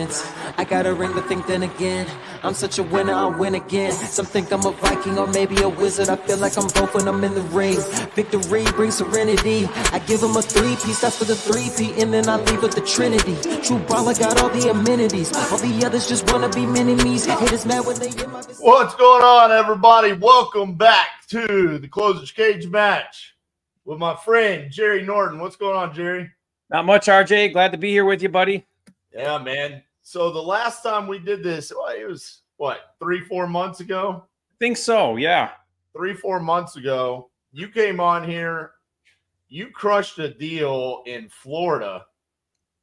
arrogance. I got a ring to think then again. I'm such a winner, I'll win again. Some think I'm a Viking or maybe a wizard. I feel like I'm both when I'm in the ring. Victory brings serenity. I give them a three-piece, that's for the three-peat, and then I leave with the Trinity. True baller got all the amenities. All the others just wanna be mini-me's. Haters mad when they in my vicinity. What's going on, everybody? Welcome back to the Closer's Cage match with my friend Jerry Norton. What's going on, Jerry? Not much, RJ. Glad to be here with you, buddy. Yeah, man. So the last time we did this, well, it was, what, 3-4 months ago? I think so, yeah. 3-4 months ago, you came on here. You crushed a deal in Florida.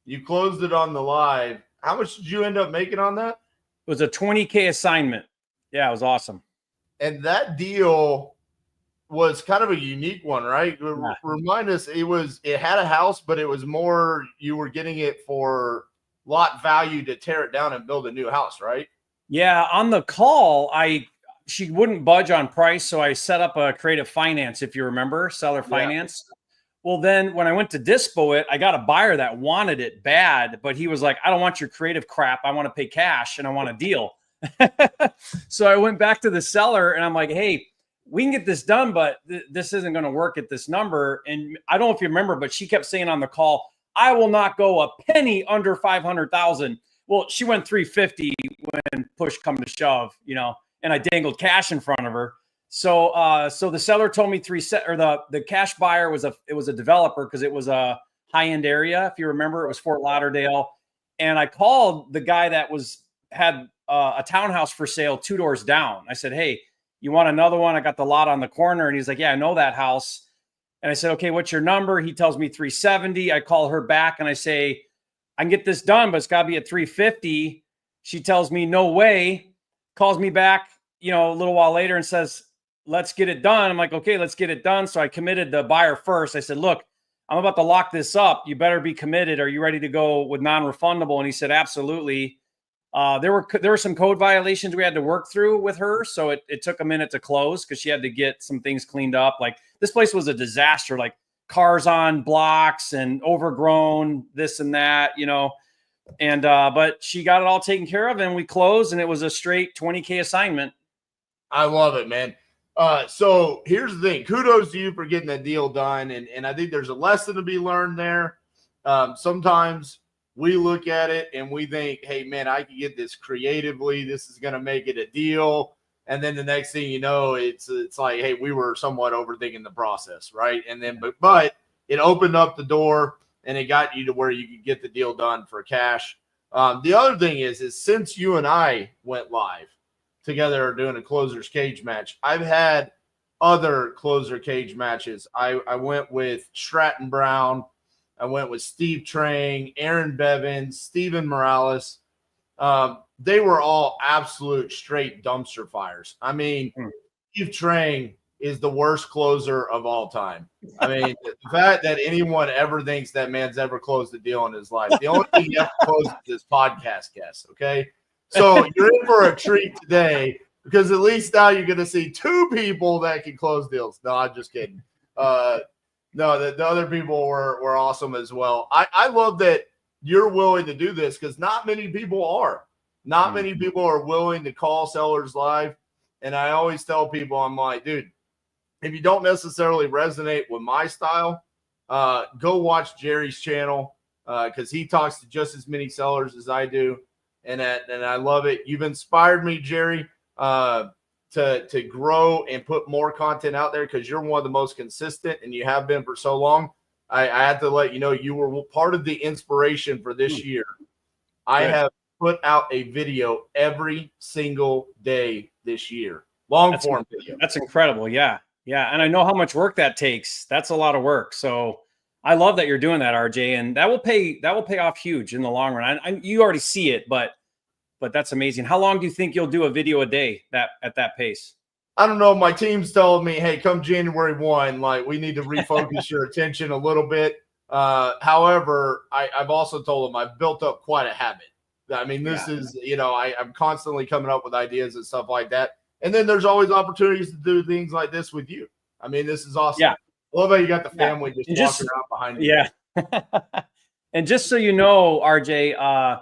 You closed it on the live. How much did you end up making on that? It was a $20K assignment. Yeah, it was awesome. And that deal was kind of a unique one, right? Yeah. Remind us, it had a house, but it was more you were getting it for lot value to tear it down and build a new house, right? Yeah, on the call, she wouldn't budge on price, so I set up a creative finance, if you remember, seller finance. Yeah. Well, then when I went to dispo it, I got a buyer that wanted it bad, but he was like, I don't want your creative crap. I want to pay cash and I want a deal. So I went back to the seller and I'm like, hey, we can get this done, but this isn't going to work at this number. And I don't know if you remember, but she kept saying on the call, I will not go a penny under 500,000. Well, she went 350 when push come to shove, and I dangled cash in front of her. So the seller told me the cash buyer was a developer because it was a high-end area. If you remember, it was Fort Lauderdale. And I called the guy that had a townhouse for sale 2 doors down. I said, hey, you want another one? I got the lot on the corner. And he's like, yeah, I know that house. And I said, okay, what's your number? He tells me 370. I call her back and I say, I can get this done, but it's got to be at 350. She tells me, no way. Calls me back, a little while later and says, let's get it done. I'm like, okay, let's get it done. So I committed the buyer first. I said, look, I'm about to lock this up. You better be committed. Are you ready to go with non-refundable? And he said, absolutely. There were some code violations we had to work through with her. So it took a minute to close because she had to get some things cleaned up. Like this place was a disaster, like cars on blocks and overgrown, this and that, and, but she got it all taken care of and we closed and it was a straight 20K assignment. I love it, man. So here's the thing. Kudos to you for getting that deal done. And I think there's a lesson to be learned there. Sometimes we look at it and we think, hey, man, I can get this creatively. This is going to make it a deal. And then the next thing you know, it's like, hey, we were somewhat overthinking the process, right? And then, but it opened up the door and it got you to where you could get the deal done for cash. The other thing is since you and I went live together doing a Closer's Cage match, I've had other Closer Cage matches. I went with Stratton Brown. I went with Steve Trang, Aaron Bevins, Steven Morales. They were all absolute straight dumpster fires. I mean, Steve Trang is the worst closer of all time. I mean, the fact that anyone ever thinks that man's ever closed a deal in his life. The only thing he ever closed is podcast guests, okay? So you're in for a treat today because at least now you're going to see 2 people that can close deals. No, I'm just kidding. No, the other people were awesome as well. I love that you're willing to do this because not many people are. Not many people are willing to call sellers live. And I always tell people, I'm like, dude, if you don't necessarily resonate with my style, go watch Jerry's channel because he talks to just as many sellers as I do. And I love it. You've inspired me, Jerry, to grow and put more content out there because you're one of the most consistent and you have been for so long. I had to let you know you were part of the inspiration for this year. I have put out a video every single day this year. Long form video. That's incredible. Yeah. Yeah. And I know how much work that takes. That's a lot of work. So I love that you're doing that, RJ, and that will pay off huge in the long run. You already see it, but that's amazing. How long do you think you'll do a video a day at that pace? I don't know. My team's telling me, hey, come January 1, like we need to refocus your attention a little bit. However, I've also told them I've built up quite a habit. I mean, this is, I'm constantly coming up with ideas and stuff like that. And then there's always opportunities to do things like this with you. I mean, this is awesome. Yeah. I love how you got the family just walking around behind you. Yeah. And just so you know, RJ,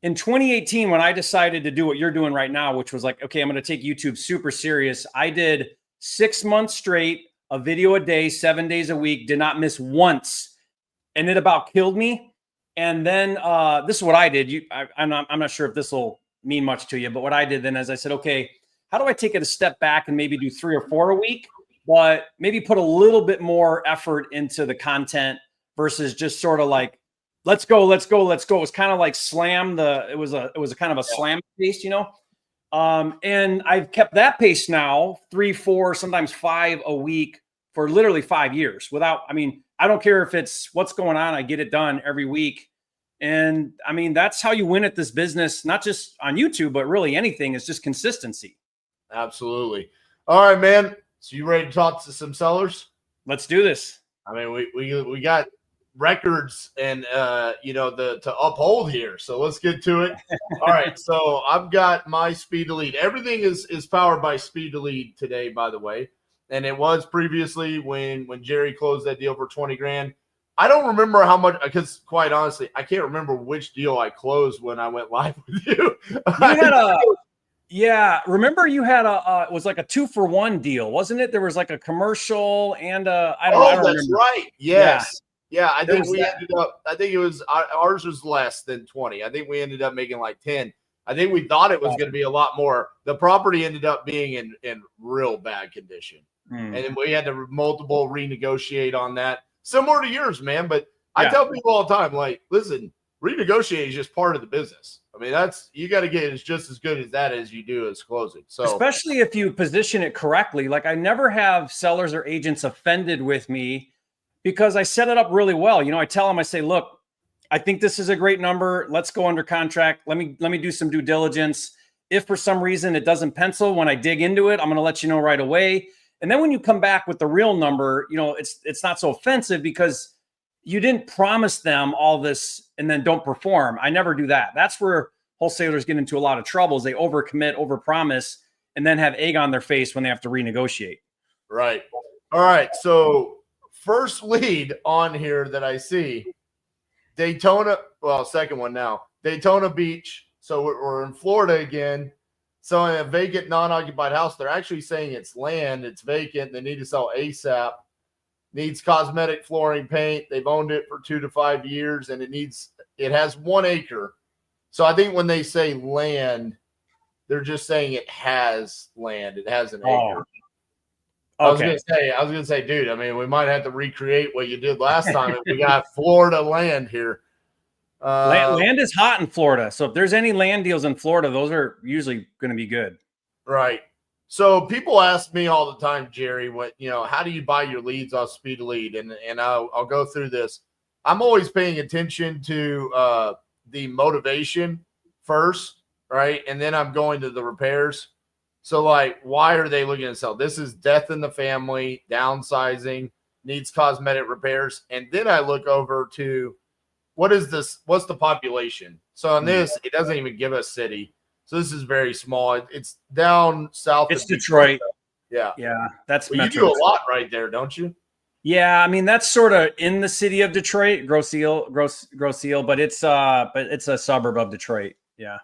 in 2018, when I decided to do what you're doing right now, which was like, okay, I'm going to take YouTube super serious. I did 6 months straight, a video a day, 7 days a week, did not miss once. And it about killed me. And then this is what I did. I'm not sure if this will mean much to you, but what I did then is I said, okay, how do I take it a step back and maybe do 3 or 4 a week, but maybe put a little bit more effort into the content versus just sort of like, let's go, let's go, let's go. It was kind of like it was a kind of a slam pace, you know? And I've kept that pace now 3, 4, sometimes 5 a week for literally 5 years without, I mean, I don't care if it's what's going on. I get it done every week. And I mean, that's how you win at this business, not just on YouTube, but really anything. It's just consistency. Absolutely. All right, man. So you ready to talk to some sellers? Let's do this. I mean, we got records and to uphold here. So let's get to it. All right. So I've got my speed to lead. Everything is powered by speed to lead today, by the way. And it was previously when Jerry closed that deal for 20 grand. I don't remember how much, because quite honestly, I can't remember which deal I closed when I went live with you. Remember you had it was like a 2-for-1 deal, wasn't it? There was like a commercial and I don't that's remember. Right. Yes. Yeah. I think it was, ours was less than 20. I think we ended up making like 10. I think we thought it was going to be a lot more. The property ended up being in real bad condition. And then we had to multiple renegotiate on that. Similar to yours, man. But I tell people all the time, like, listen, renegotiate is just part of the business. I mean, you got to get it just as good as that as you do as closing. So especially if you position it correctly. Like I never have sellers or agents offended with me because I set it up really well. You know, I tell them, I say, look, I think this is a great number. Let's go under contract. Let me do some due diligence. If for some reason it doesn't pencil when I dig into it, I'm going to let you know right away. And then when you come back with the real number, you know, it's not so offensive because you didn't promise them all this and then don't perform. I never do that. That's where wholesalers get into a lot of troubles. They overcommit, overpromise, and then have egg on their face when they have to renegotiate. Right. All right. So first lead on here that I see, Daytona. Well, second one now, Daytona Beach. So we're in Florida again. Selling a vacant, non-occupied house. They're actually saying it's land. It's vacant. They need to sell ASAP. Needs cosmetic flooring, paint. They've owned it for 2 to 5 years, and it has 1 acre. So I think when they say land, they're just saying it has land. It has an acre. Okay. I was gonna say, dude, I mean, we might have to recreate what you did last time if we got Florida land here. Land is hot in Florida. So if there's any land deals in Florida, those are usually going to be good. Right. So people ask me all the time, Jerry, how do you buy your leads off Speed Lead? And I'll go through this. I'm always paying attention to the motivation first, right? And then I'm going to the repairs. So like, why are they looking to sell? This is death in the family, downsizing, needs cosmetic repairs. And then I look over to what's the population? So on this, it doesn't even give us city. So this is very small. It's down south. It's Detroit. Yeah. That's you do a lot right there, don't you? Yeah, I mean that's sort of in the city of Detroit, Grosse Ile, but it's a suburb of Detroit. Yeah.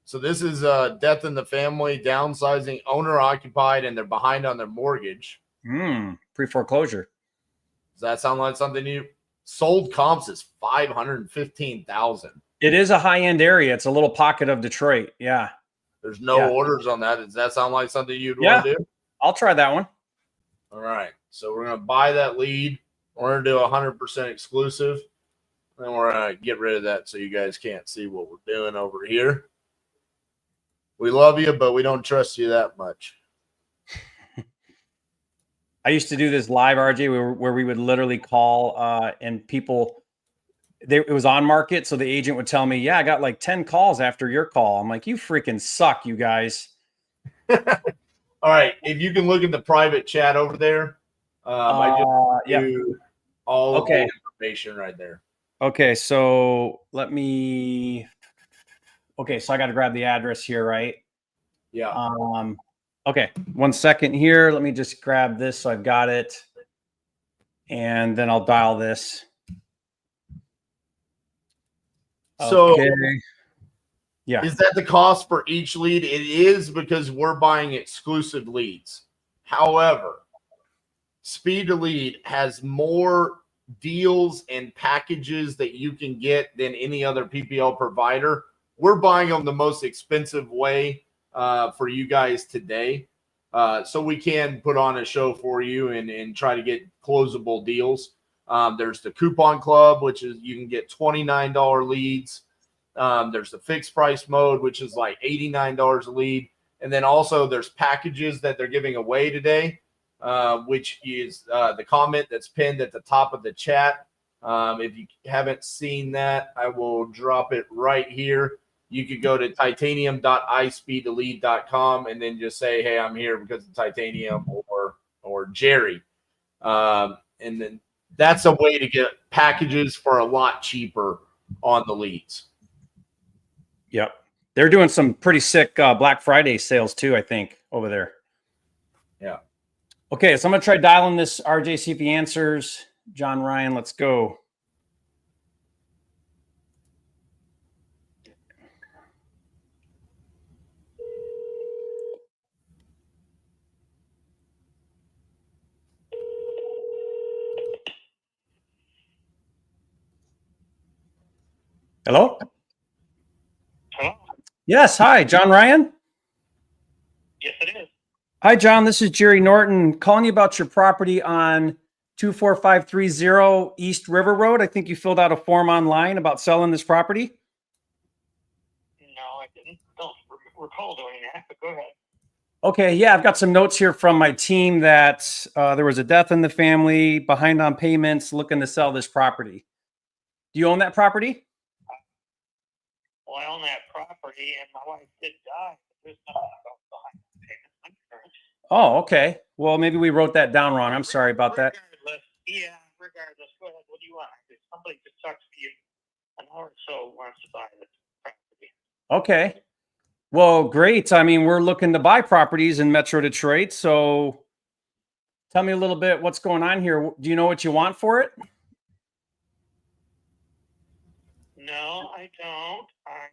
So this is death in the family, downsizing, owner occupied, and they're behind on their mortgage. Pre-foreclosure. Does that sound like something you sold? Comps is 515,000. It is a high-end area. It's a little pocket of Detroit. Yeah. There's no orders on that. Does that sound like something you'd want to do? I'll try that one. All right. So we're going to buy that lead. We're going to do 100% exclusive. And we're going to get rid of that so you guys can't see what we're doing over here. We love you, but we don't trust you that much. I used to do this live, RJ, where we would literally call and people, it was on market. So the agent would tell me, yeah, I got like 10 calls after your call. I'm like, you freaking suck, you guys. All right. If you can look at the private chat over there, I just do all of the information right there. Okay. So so I got to grab the address here, right? Yeah. Okay. 1 second here. Let me just grab this. So I've got it. And then I'll dial this. So Yeah. Is that the cost for each lead? It is, because we're buying exclusive leads. However, Speed to Lead has more deals and packages that you can get than any other PPL provider. We're buying them the most expensive way for you guys today. So we can put on a show for you and try to get closable deals. There's the coupon club, which is you can get $29 leads. There's the fixed price mode, which is like $89 a lead. And then also there's packages that they're giving away today, which is the comment that's pinned at the top of the chat. If you haven't seen that, I will drop it right here. You could go to titanium.ispeedtolead.com and then just say, hey, I'm here because of Titanium or Jerry. And then that's a way to get packages for a lot cheaper on the leads. Yep. They're doing some pretty sick Black Friday sales too, I think, over there. Yeah. Okay, so I'm going to try dialing this RJ, see if he answers. John Ryan, let's go. Hello? Hello? Yes, hi, John Ryan. Yes, it is. Hi, John. This is Jerry Norton calling you about your property on 24530 East River Road. I think you filled out a form online about selling this property. No, I didn't. Don't recall doing that, but go ahead. Okay, yeah, I've got some notes here from my team that there was a death in the family, behind on payments, looking to sell this property. Do you own that property? Well, I own that property, and my wife did die. But there's nothing about behind the payment. I'm current. Oh, okay. Well, maybe we wrote that down wrong. I'm sorry about that. Regardless, go ahead. What do you want? If somebody just talks to you an hour or so wants to buy this property. Okay. Well, great. I mean, we're looking to buy properties in Metro Detroit. So tell me a little bit what's going on here. Do you know what you want for it? No, I don't. I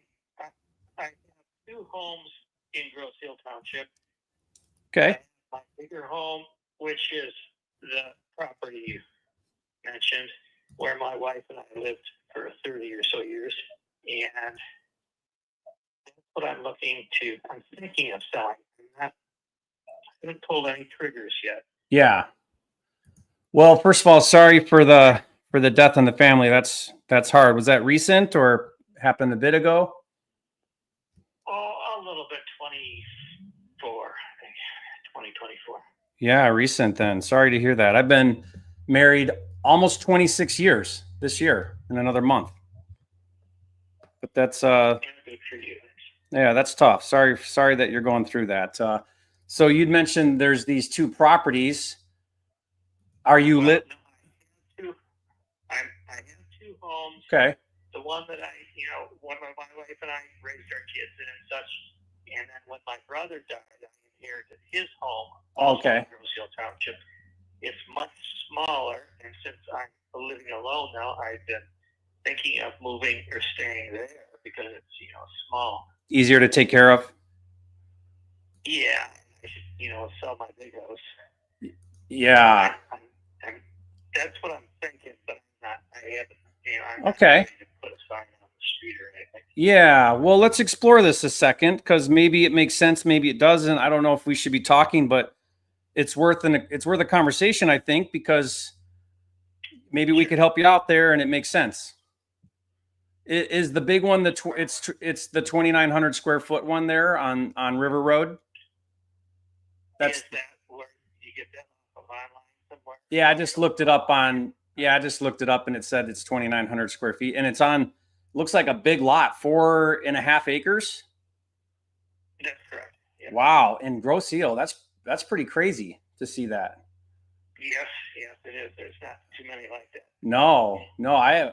have two homes in Grosse Hill Township. Okay. My bigger home, which is the property you mentioned, where my wife and I lived for 30 or so years. And that's what I'm thinking of selling. I haven't pulled any triggers yet. Yeah. Well, first of all, sorry for the death in the family. That's hard. Was that recent or happened a bit ago? Oh, a little bit, 2024. Yeah, recent then. Sorry to hear that. I've been married almost 26 years this year in another month. But that's Good for you. yeah, that's tough. Sorry that you're going through that. So you'd mentioned there's these two properties. Are you lit? No, I have two homes. Okay. The one that when my wife and I raised our kids in and such, and then when my brother died, I inherited his home. Okay. In Grosse Hill Township. It's much smaller, and since I'm living alone now, I've been thinking of moving or staying there because it's small. Easier to take care of. Yeah, I should sell my big house. Yeah. That's what I'm thinking, but I'm not. I haven't. I'm Okay. not ready to put a sign on the street or anything. Yeah. Well, let's explore this a second because maybe it makes sense, maybe it doesn't. I don't know if we should be talking, but it's worth a conversation, I think, because maybe we could help you out there and it makes sense. Is the big one it's the 2,900 square foot one there on River Road? Is that where you get that off of online somewhere? Yeah, I just looked it up and it said it's 2,900 square feet and it's on, looks like a big lot, 4.5 acres. That's correct. Yeah. Wow. In Grosse Hill, that's pretty crazy to see that. Yes, it is. There's not too many like that. No, I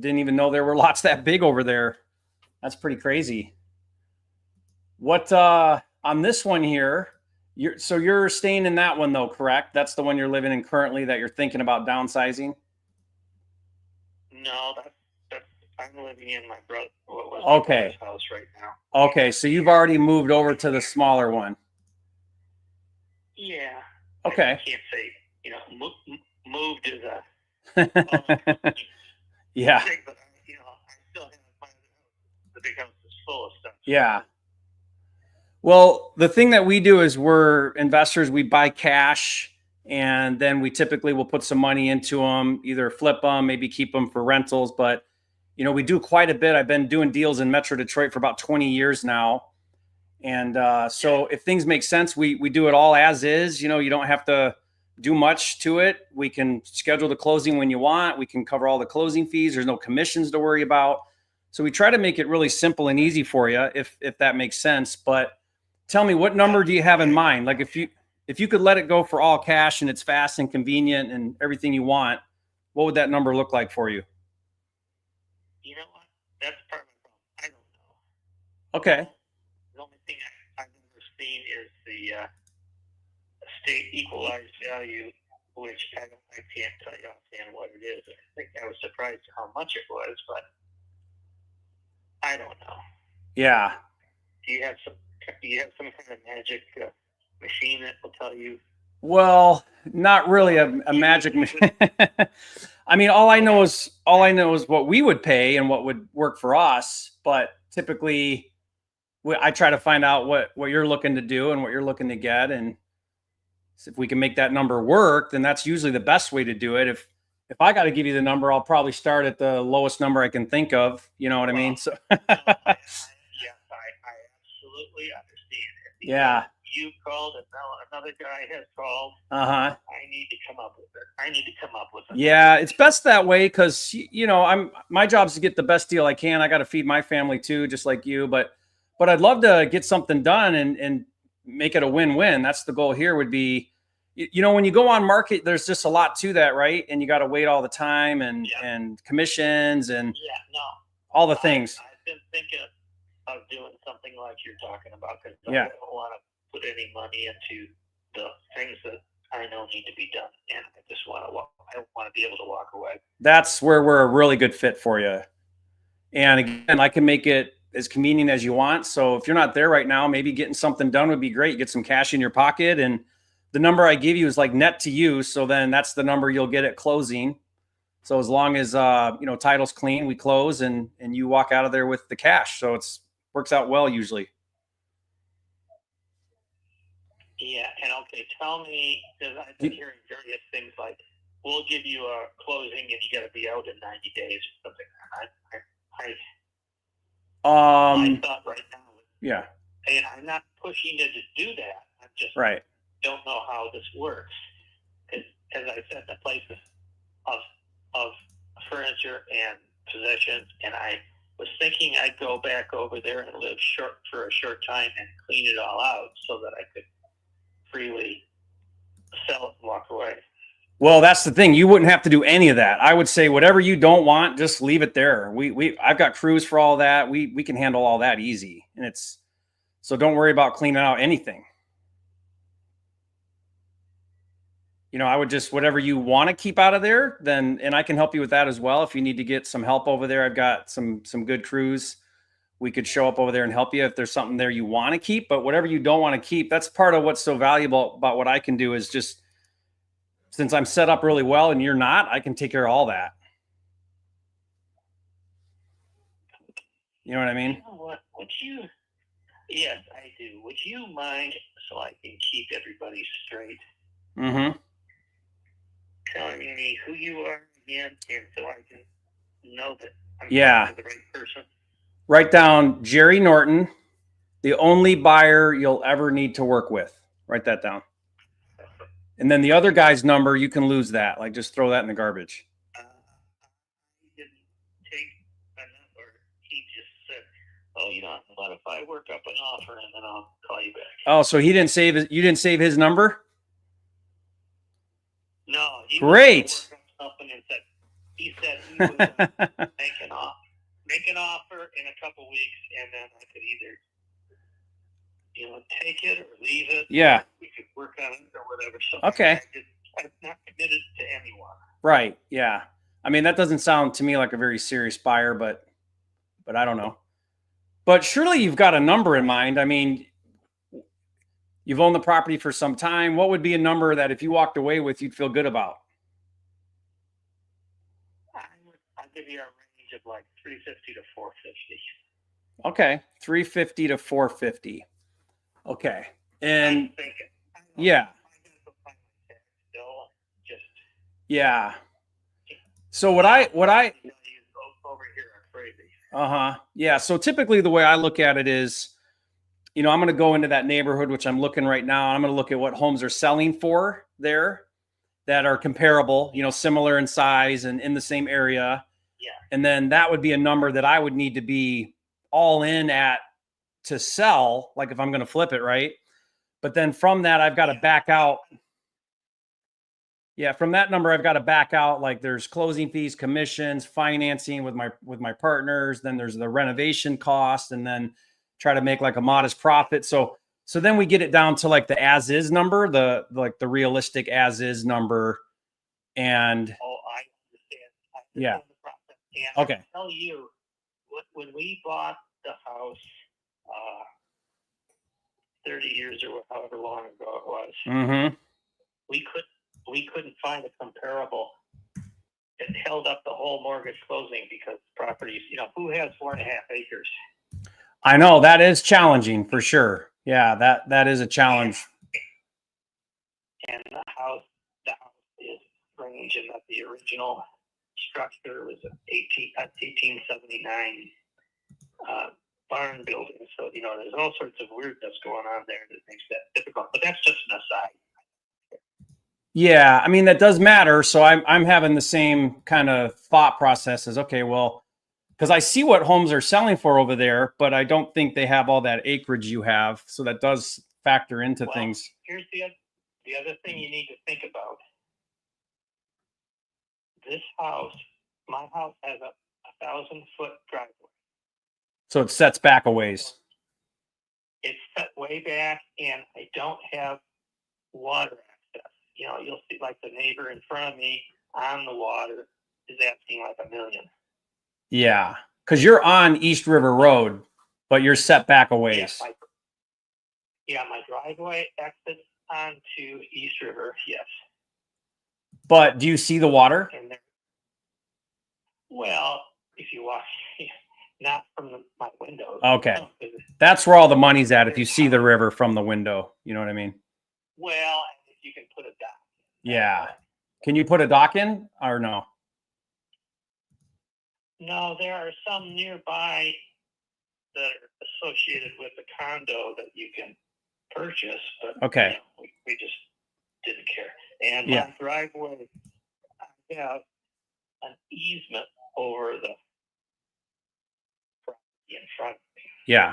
didn't even know there were lots that big over there. That's pretty crazy. What on this one here? You're staying in that one though, correct? That's the one you're living in currently that you're thinking about downsizing. No, that's I'm living in my brother's Okay. house right now. Okay, so you've already moved over to the smaller one. Yeah. Okay. I can't say, moved is a Yeah. thing, but I still have my other house. The big house is full of stuff. Yeah. Well, the thing that we do is we're investors. We buy cash, and then we typically will put some money into them, either flip them, maybe keep them for rentals. But, we do quite a bit. I've been doing deals in Metro Detroit for about 20 years now. And so if things make sense, we do it all as is. You don't have to do much to it. We can schedule the closing when you want. We can cover all the closing fees. There's no commissions to worry about. So we try to make it really simple and easy for you, if that makes sense. But tell me, what number do you have in mind? Like if you could let it go for all cash and it's fast and convenient and everything you want, what would that number look like for you? You know what? That's part of my problem. I don't know. Okay. The only thing I've ever seen is the state equalized value, which I can't tell you offhand what it is. I think I was surprised at how much it was, but I don't know. Yeah. Do you have some kind of magic machine that will tell you? Well, not really a magic machine. I mean, all I know is what we would pay and what would work for us. But typically, I try to find out what you're looking to do and what you're looking to get, and if we can make that number work, then that's usually the best way to do it. If I got to give you the number, I'll probably start at the lowest number I can think of. You know what I mean? So. Yes, I absolutely understand. Yeah. You called, and now another guy has called. Uh-huh. I need to come up with it. Yeah, it's best that way because my job is to get the best deal I can. I got to feed my family too, just like you. But I'd love to get something done and make it a win-win. That's the goal here. Would be, when you go on market, there's just a lot to that, right? And you got to wait all the time and commissions and all the things. I've been thinking of doing something like you're talking about because I Yeah. don't want to put any money into the things that I know need to be done, and I just want to walk. I want to be able to walk away. That's where we're a really good fit for you. And again, I can make it as convenient as you want. So if you're not there right now, maybe getting something done would be great. Get some cash in your pocket, and the number I give you is like net to you. So then that's the number you'll get at closing. So as long as title's clean, we close and you walk out of there with the cash. So it's works out well usually. Yeah, and okay, tell me, because I've been hearing various things like, we'll give you a closing and you got to be out in 90 days or something. My thought right now is, yeah, and I'm not pushing you to do that. I just right. don't know how this works. Because as I said, the places of furniture and possessions, and I was thinking I'd go back over there and live for a short time and clean it all out so that I could freely sell it and walk away. Well, that's the thing. You wouldn't have to do any of that. I would say whatever you don't want, just leave it there. I've got crews for all that. We can handle all that easy. And so don't worry about cleaning out anything. I would just, whatever you want to keep out of there, and I can help you with that as well. If you need to get some help over there, I've got some good crews. We could show up over there and help you if there's something there you want to keep. But whatever you don't want to keep, that's part of what's so valuable about what I can do is just, since I'm set up really well and you're not, I can take care of all that. You know what I mean? You know what? Yes, I do. Would you mind, so I can keep everybody straight, Mm-hmm. telling me who you are again, and so I can know that I'm talking to the right person? Write down Jerry Norton, the only buyer you'll ever need to work with. Write that down. And then the other guy's number, you can lose that. Like, just throw that in the garbage. He didn't take a number. He just said, what if I work up an offer and then I'll call you back? Oh, so you didn't save his number? No. Great. He said he would make an offer in a couple weeks, and then I could either take it or leave it. Yeah. We could work on it or whatever. So okay. I'm not committed to anyone. Right. Yeah. I mean, that doesn't sound to me like a very serious buyer, but I don't know. But surely you've got a number in mind. I mean, you've owned the property for some time. What would be a number that if you walked away with, you'd feel good about? I'll give you a range of like 350 to 450. Okay, 350 to 450. Okay, and I'm thinking. yeah, Still, just yeah. So what I over here are crazy. yeah. So typically the way I look at it is, I'm going to go into that neighborhood, which I'm looking right now. I'm going to look at what homes are selling for there that are comparable, similar in size and in the same area. Yeah. And then that would be a number that I would need to be all in at to sell, like if I'm going to flip it, right? But then from that, I've got to back out. Yeah, from that number, I've got to back out. Like there's closing fees, commissions, financing with my partners. Then there's the renovation cost, and then try to make like a modest profit. So then we get it down to like the as is number, the realistic as is number. And I understand. Yeah. The process. And Okay. I tell you, when we bought the house 30 years or however long ago it was, we couldn't find a comparable. It held up the whole mortgage closing because properties, who has 4.5 acres? I know that is challenging for sure. Yeah, that is a challenge. And the house is range in that the original structure was 1879 barn building. So, there's all sorts of weirdness going on there that makes that difficult. But that's just an aside. Yeah, I mean that does matter. So I'm having the same kind of thought process as, okay, well, because I see what homes are selling for over there, but I don't think they have all that acreage you have. So that does factor into things. Here's the other thing you need to think about. This house, my house has a 1,000-foot driveway. So it sets back a ways. It's set way back, and I don't have water access. You'll see like the neighbor in front of me on the water is asking like $1 million. Yeah, because you're on East River Road, but you're set back a ways. My driveway exits onto East River, yes. But do you see the water? Well, if you walk, not from my windows. Okay. That's where all the money's at, if you see the river from the window. You know what I mean? Well, if you can put a dock. Yeah. Can you put a dock in or no? No, there are some nearby that are associated with the condo that you can purchase, but okay, we just didn't care. And my driveway, I have an easement over the property in front of me. Yeah.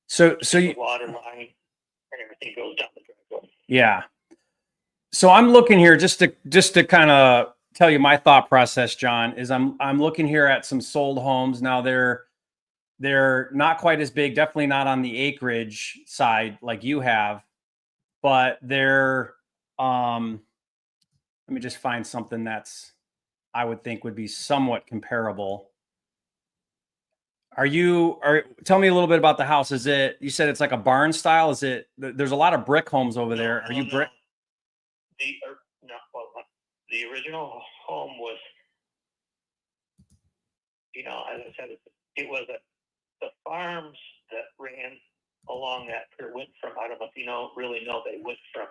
So the water line and everything goes down the driveway. Yeah. So I'm looking here just to kind of tell you my thought process, John, is I'm looking here at some sold homes. Now they're not quite as big, definitely not on the acreage side like you have, but they're let me just find something that's I would think would be somewhat comparable. Tell me a little bit about the house. You said it's like a barn style? There's a lot of brick homes over there. Are you brick? The original home was, as I said, it was the farms that ran along that went from, I don't know if really know, they went from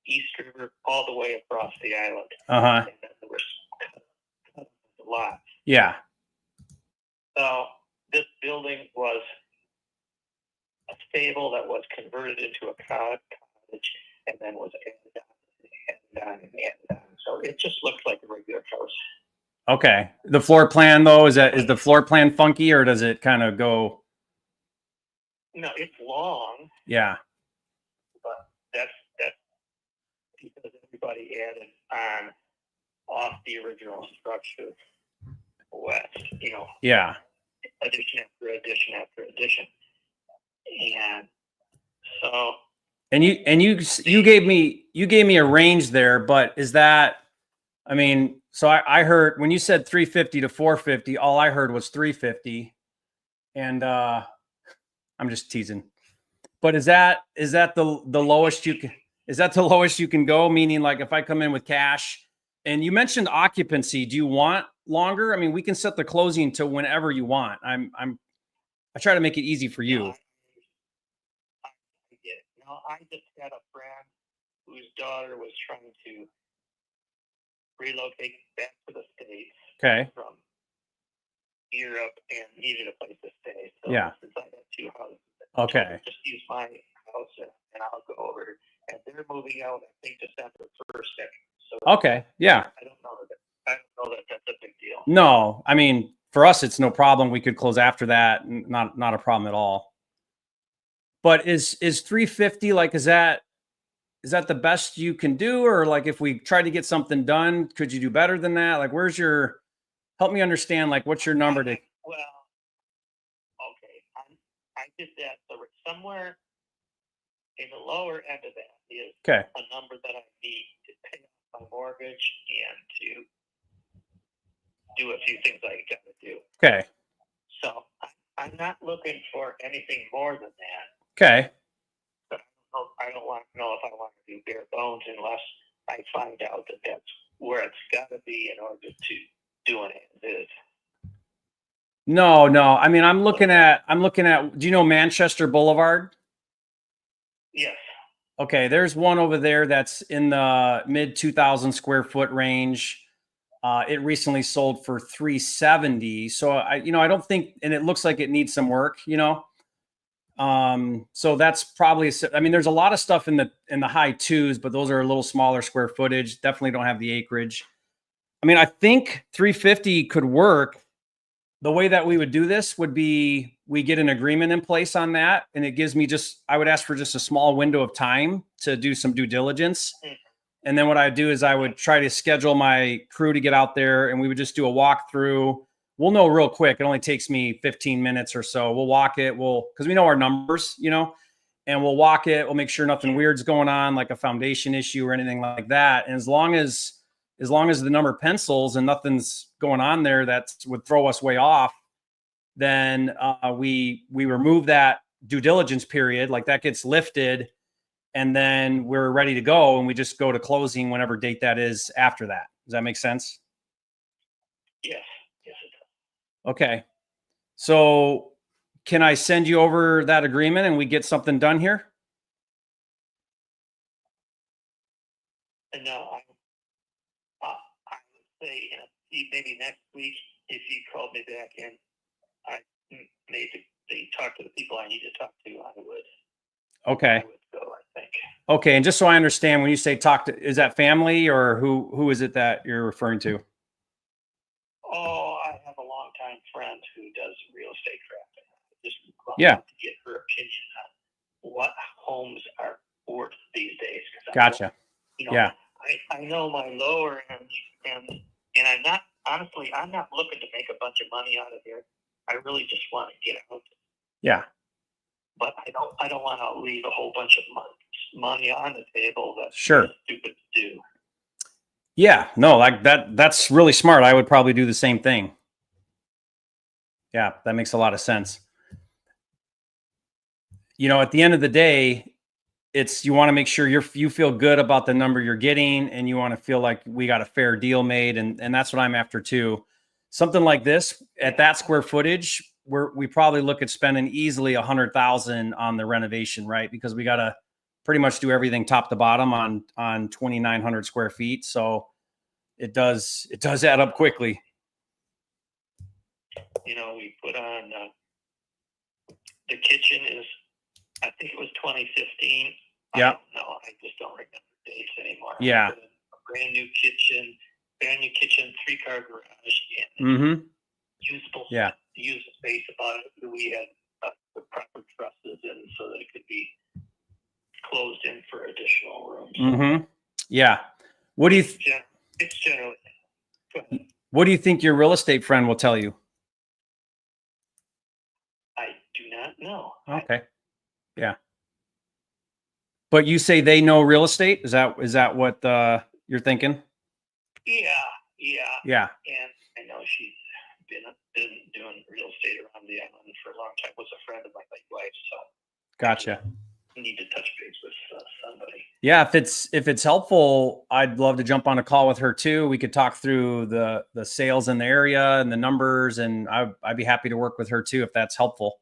East River all the way across the island. And then there were lots. Yeah. So this building was a stable that was converted into a cottage and then was added on. So it just looked like a regular house. Okay. The floor plan though, is the floor plan funky or does it kind of go? No, it's long. Yeah. But that's because everybody added on off the original structure west, Yeah. Addition after addition after addition. And so And you gave me a range there, but is that, so I heard when you said 350 to 450, all I heard was 350. And I'm just teasing. But is that the lowest you can, is that the lowest you can go? Meaning, like, if I come in with cash, and you mentioned occupancy, do you want longer? I mean, we can set the closing to whenever you want. I try to make it easy for No, you. I get it. No, I just had a friend whose daughter was trying to relocate back to the States Okay. from Europe and needed a place to stay. So Yeah. since I have two houses, Okay. just use my house and I'll go over. And they're moving out, I think, December 1st. So Okay. Yeah. I don't know that that's a big deal. No, I mean, for us, it's no problem. We could close after that. Not a problem at all. But is 350, like, is that the best you can do? Or, like, if we try to get something done, could you do better than that? Like, help me understand, like, what's your number to, Well, okay. I did that. So somewhere in the lower end of that is okay. a number that I need to pay off my mortgage and to do a few things I got to do. Okay. So I'm not looking for anything more than that. Okay. But I don't want to know if I want to do bare bones unless I find out that that's where it's got to be in order to do it as is. No. I mean, I'm looking at, do you know Manchester Boulevard? Yes. Okay. There's one over there that's in the mid 2,000 square foot range. It recently sold for 370. So I don't think, and it looks like it needs some work, so that's probably, I mean, there's a lot of stuff in the high twos, but those are a little smaller square footage. Definitely don't have the acreage. I mean, I think 350 could work. The way that we would do this would be, we get an agreement in place on that. And it gives me I would ask for just a small window of time to do some due diligence. And then what I do is I would try to schedule my crew to get out there, and we would just do a walkthrough. We'll know real quick. It only takes me 15 minutes or so. We'll walk it. Because we know our numbers, and we'll walk it. We'll make sure nothing weird's going on, like a foundation issue or anything like that. And as long as the number pencils and nothing's going on there that would throw us way off, then we remove that due diligence period, like that gets lifted, and then we're ready to go, and we just go to closing whenever date that is after that. Does that make sense? Yes. Yes, it does. Okay. So can I send you over that agreement and we get something done here? No, I would say maybe next week, if you called me back and I made the talk to the people I need to talk to, I would. Okay. I would go, I think. Okay. And just so I understand, when you say talk to, is that family, or who is it that you're referring to? Oh, I have a longtime friend who does real estate crafting. I just want to get her opinion on what homes are worth these days. Gotcha. I know my lower end, and I'm not looking to make a bunch of money out of here. I really just want to get out. Yeah. But I don't want to leave a whole bunch of money on the table. That's sure. Stupid to do. Yeah, no, like that's really smart. I would probably do the same thing. Yeah, that makes a lot of sense. At the end of the day, you want to make sure you feel good about the number you're getting, and you want to feel like we got a fair deal made. And that's what I'm after too. Something like this at that square footage, we probably look at spending easily $100,000 on the renovation, right? Because we got to pretty much do everything top to bottom on 2,900 square feet. So it does add up quickly. We put on the kitchen is, I think it was 2015. Yeah. No, I just don't remember dates anymore. Yeah. A brand new kitchen, 3-car garage, and usable space about it. We had the proper trusses in so that it could be closed in for additional rooms. Mm-hmm. Yeah. What do you? It's generally. What do you think your real estate friend will tell you? I do not know. Okay. Yeah. But you say they know real estate? Is that what you're thinking? Yeah. Yeah. And I know she's been doing real estate around the island for a long time. Was a friend of my late wife, so Gotcha. I need to touch base with somebody. Yeah, if it's helpful, I'd love to jump on a call with her too. We could talk through the sales in the area and the numbers, and I'd be happy to work with her too if that's helpful.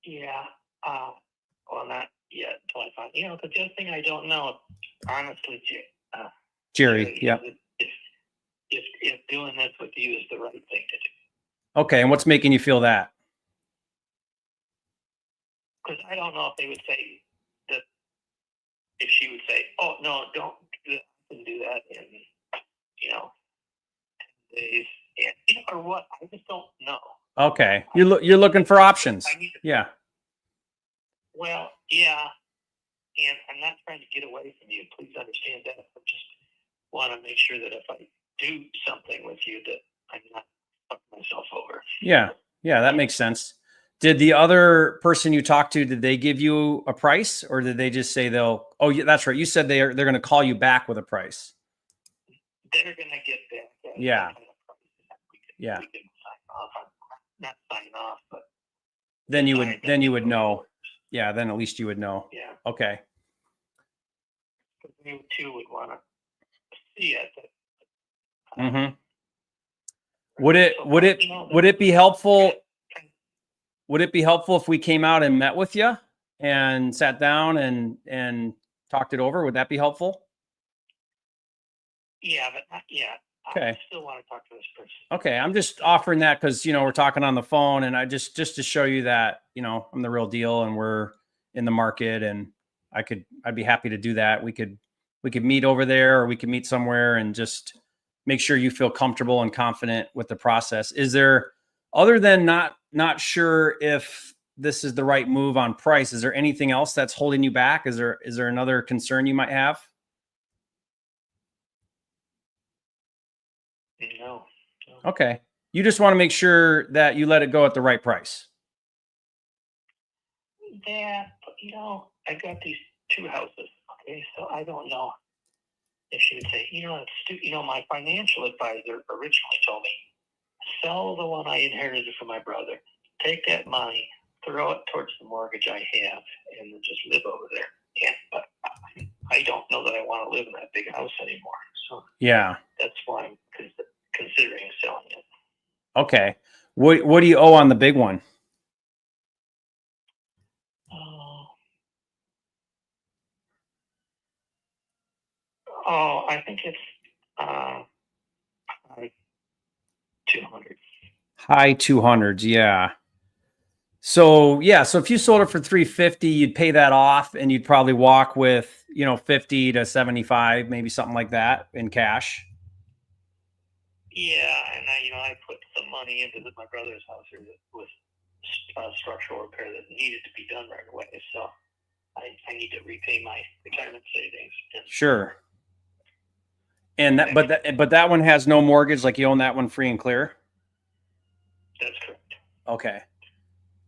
Yeah. Well, not yet until I find. But the other thing I don't know, honestly, Jerry, yeah. If doing this with you is the right thing to do. Okay, and what's making you feel that? Because I don't know if they would say that. If she would say, "Oh no, don't do that in 10 days," and or what, I just don't know. Okay, you're looking for options. Yeah. Well, yeah, and I'm not trying to get away from you. Please understand that. I just want to make sure that if I do something with you, that I'm not fucking myself over. Yeah, that makes sense. Did the other person you talked to, did they give you a price, or did they just say they'll? Oh, yeah, that's right. You said they're going to call you back with a price. They're going to get back. Yeah. We can sign off on, not sign off, but then you would know. Yeah, then at least you would know. Yeah. Okay. Because you too would want to see it. Mm-hmm. Would it be helpful? Would it be helpful if we came out and met with you and sat down and talked it over? Would that be helpful? Yeah, but not yet. Okay. I still want to talk to this person. Okay, I'm just offering that because we're talking on the phone, and I just to show you that I'm the real deal, and we're in the market, and I'd be happy to do that. We could meet over there, or we could meet somewhere, and just make sure you feel comfortable and confident with the process. Is there, other than not sure if this is the right move on price, is there anything else that's holding you back? Is there another concern you might have? No. Okay. You just want to make sure that you let it go at the right price. Yeah, but I got these two houses. Okay, so I don't know if she would say, my financial advisor originally told me, sell the one I inherited from my brother, take that money, throw it towards the mortgage I have, and then just live over there. Yeah, but I don't know that I want to live in that big house anymore. So yeah, that's why I'm considering selling it. Okay. What do you owe on the big one? I think it's like 200. High 200s, yeah. So if you sold it for 350, you'd pay that off, and you'd probably walk with 50 to 75, maybe something like that in cash. Yeah, and I put some money into my brother's house here with structural repair that needed to be done right away. So I need to repay my retirement savings. Sure. And but that one has no mortgage, like you own that one free and clear? That's correct. Okay.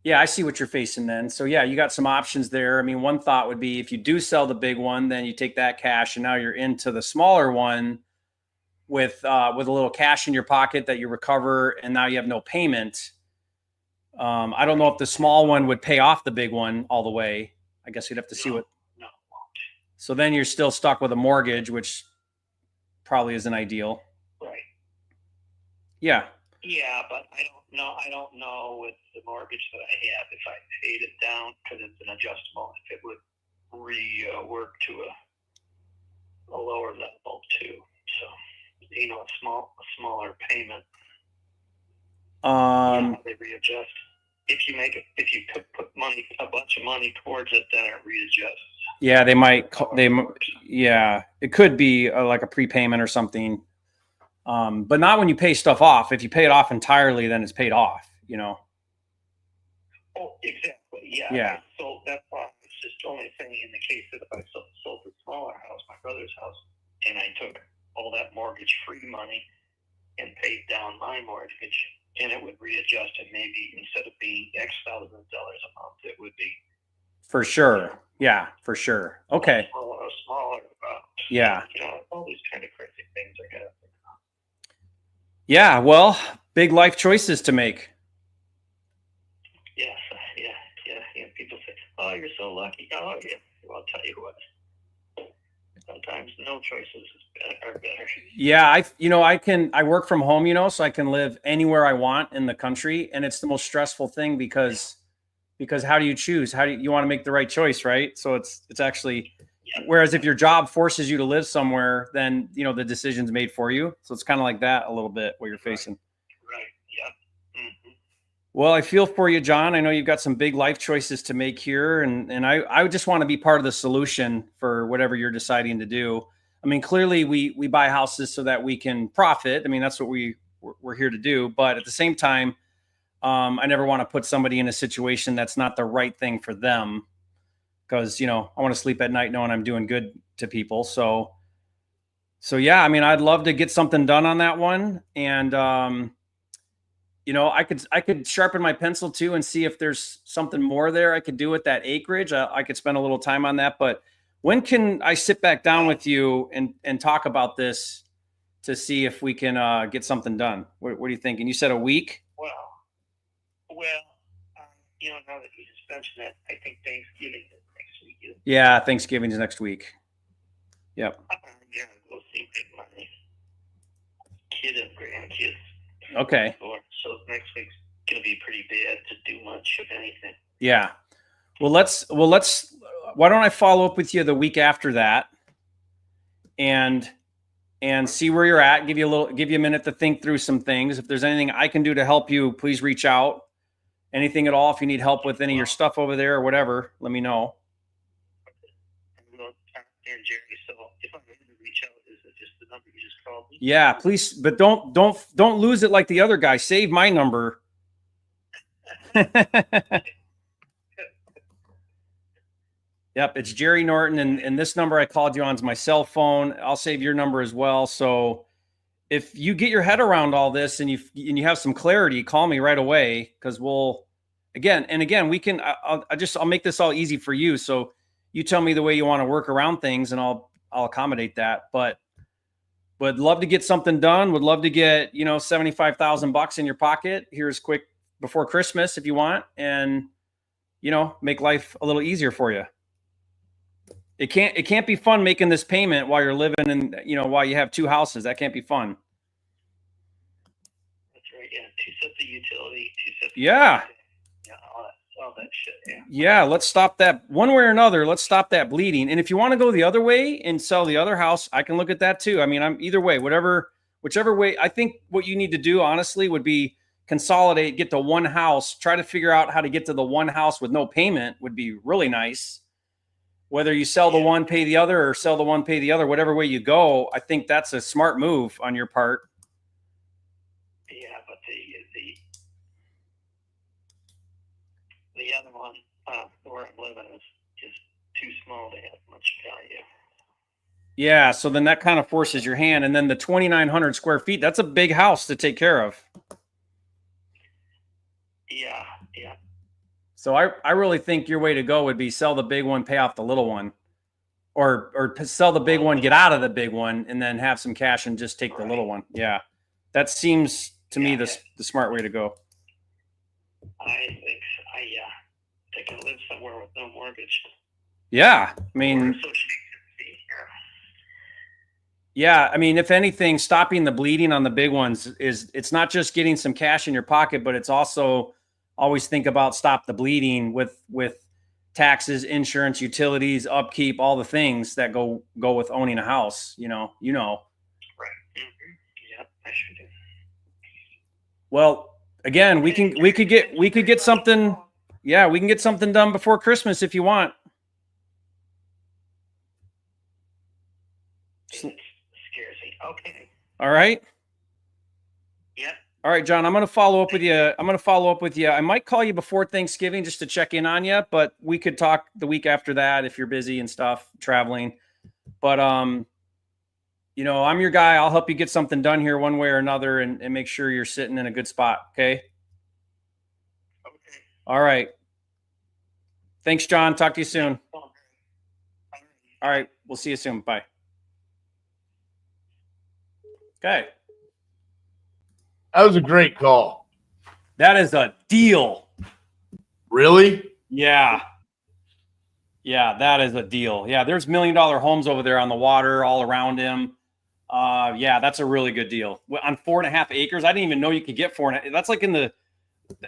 Yeah, I see what you're facing then. So yeah, you got some options there. I mean, one thought would be if you do sell the big one, then you take that cash and now you're into the smaller one with a little cash in your pocket that you recover, and now you have no payment. I don't know if the small one would pay off the big one all the way. I guess you'd have to see what. No. So then you're still stuck with a mortgage, which probably isn't ideal. Right. Yeah. Yeah, but I don't know with the mortgage that I have if I paid it down because it's an adjustable, if it would rework to a lower level too. So a smaller payment. They readjust. If you put a bunch of money towards it, then it readjusts. Yeah, they might. Yeah, it could be like a prepayment or something. But not when you pay stuff off. If you pay it off entirely, then it's paid off. Oh, exactly. Yeah. Yeah. So that's why it's just only saying in the case that if I sold the smaller house, my brother's house, and I took all that mortgage-free money and paid down my mortgage, and it would readjust, and maybe instead of being X thousands of dollars a month, it would be. For sure. Yeah, for sure. Okay. A smaller amount. Yeah. All these kind of crazy things I got to think about. Yeah, well, big life choices to make. Yes, yeah. People say, "Oh, you're so lucky." Oh, yeah. Well, I'll tell you what. Sometimes no choices are better. Yeah, I work from home, so I can live anywhere I want in the country, and it's the most stressful thing because how do you choose? How do you want to make the right choice, right? So it's actually, whereas if your job forces you to live somewhere, then the decision's made for you. So it's kind of like that a little bit what you're facing. Right. Yeah. Mm-hmm. Well, I feel for you, John. I know you've got some big life choices to make here, and I just want to be part of the solution for whatever you're deciding to do. I mean, clearly we buy houses so that we can profit. I mean, that's what we're here to do. But at the same time, I never want to put somebody in a situation that's not the right thing for them, because I want to sleep at night knowing I'm doing good to people. So yeah, I mean, I'd love to get something done on that one, and I could sharpen my pencil too and see if there's something more there I could do with that acreage. I could spend a little time on that. But when can I sit back down with you and talk about this to see if we can get something done? What are you thinking? You said a week? Well, now that you just mentioned that, I think Thanksgiving is next week. Yeah, Thanksgiving's next week. Yep. Yeah, go see my kid and grandkids. Okay. So next week's gonna be pretty bad to do much of anything. Yeah. Well, let's. Why don't I follow up with you the week after that, and see where you're at. Give you a minute to think through some things. If there's anything I can do to help you, please reach out. Anything at all. If you need help with any of your stuff over there or whatever, let me know. Jerry, so if I'm going to reach out, is it just the number you just called me? Yeah, please, but don't lose it like the other guy. Save my number. Yep, it's Jerry Norton, and this number I called you on is my cell phone. I'll save your number as well. So if you get your head around all this and you have some clarity, call me right away, because we'll again we can. I'll make this all easy for you. So you tell me the way you want to work around things, and I'll accommodate that. But would love to get something done. Would love to get $75,000 in your pocket here's quick before Christmas if you want, and make life a little easier for you. It can't be fun making this payment while you're living in while you have two houses. That can't be fun. That's right. Yeah, 2 sets of utility, 2 sets. Yeah. Yeah, all that shit. Yeah. Yeah, let's stop that one way or another. Let's stop that bleeding. And if you want to go the other way and sell the other house, I can look at that too. I mean, I'm either way, whichever way. I think what you need to do, honestly, would be consolidate, get to one house, try to figure out how to get to the one house with no payment would be really nice. Whether you sell the one, pay the other, or sell the one, pay the other, whatever way you go, I think that's a smart move on your part. Yeah, but the other one where I'm living is too small to have much value. Yeah, so then that kind of forces your hand. And then the 2,900 square feet, that's a big house to take care of. Yeah. So I really think your way to go would be sell the big one, pay off the little one, or sell the big one, get out of the big one, and then have some cash and just take the little one. Yeah, that seems to me the smart way to go. I can live somewhere with no mortgage. Yeah, I mean, yeah, I mean, if anything, stopping the bleeding on the big ones it's not just getting some cash in your pocket, but it's also always think about stop the bleeding with taxes, insurance, utilities, upkeep, all the things that go with owning a house. Right. Mm-hmm. Yeah, I sure do. Well, again, we could get something. Yeah, we can get something done before Christmas if you want. It scares me. Okay. All right. Yep. All right, John, I'm going to follow up with you. I might call you before Thanksgiving just to check in on you, but we could talk the week after that if you're busy and stuff, traveling. But, I'm your guy. I'll help you get something done here one way or another and make sure you're sitting in a good spot. Okay. Okay. All right. Thanks, John. Talk to you soon. All right. We'll see you soon. Bye. Okay. That was a great call. That is a deal. Really? Yeah. Yeah, that is a deal. Yeah, there's $1 million homes over there on the water all around him. Yeah, that's a really good deal. On 4.5 acres, I didn't even know you could get 4.5. That's like in the,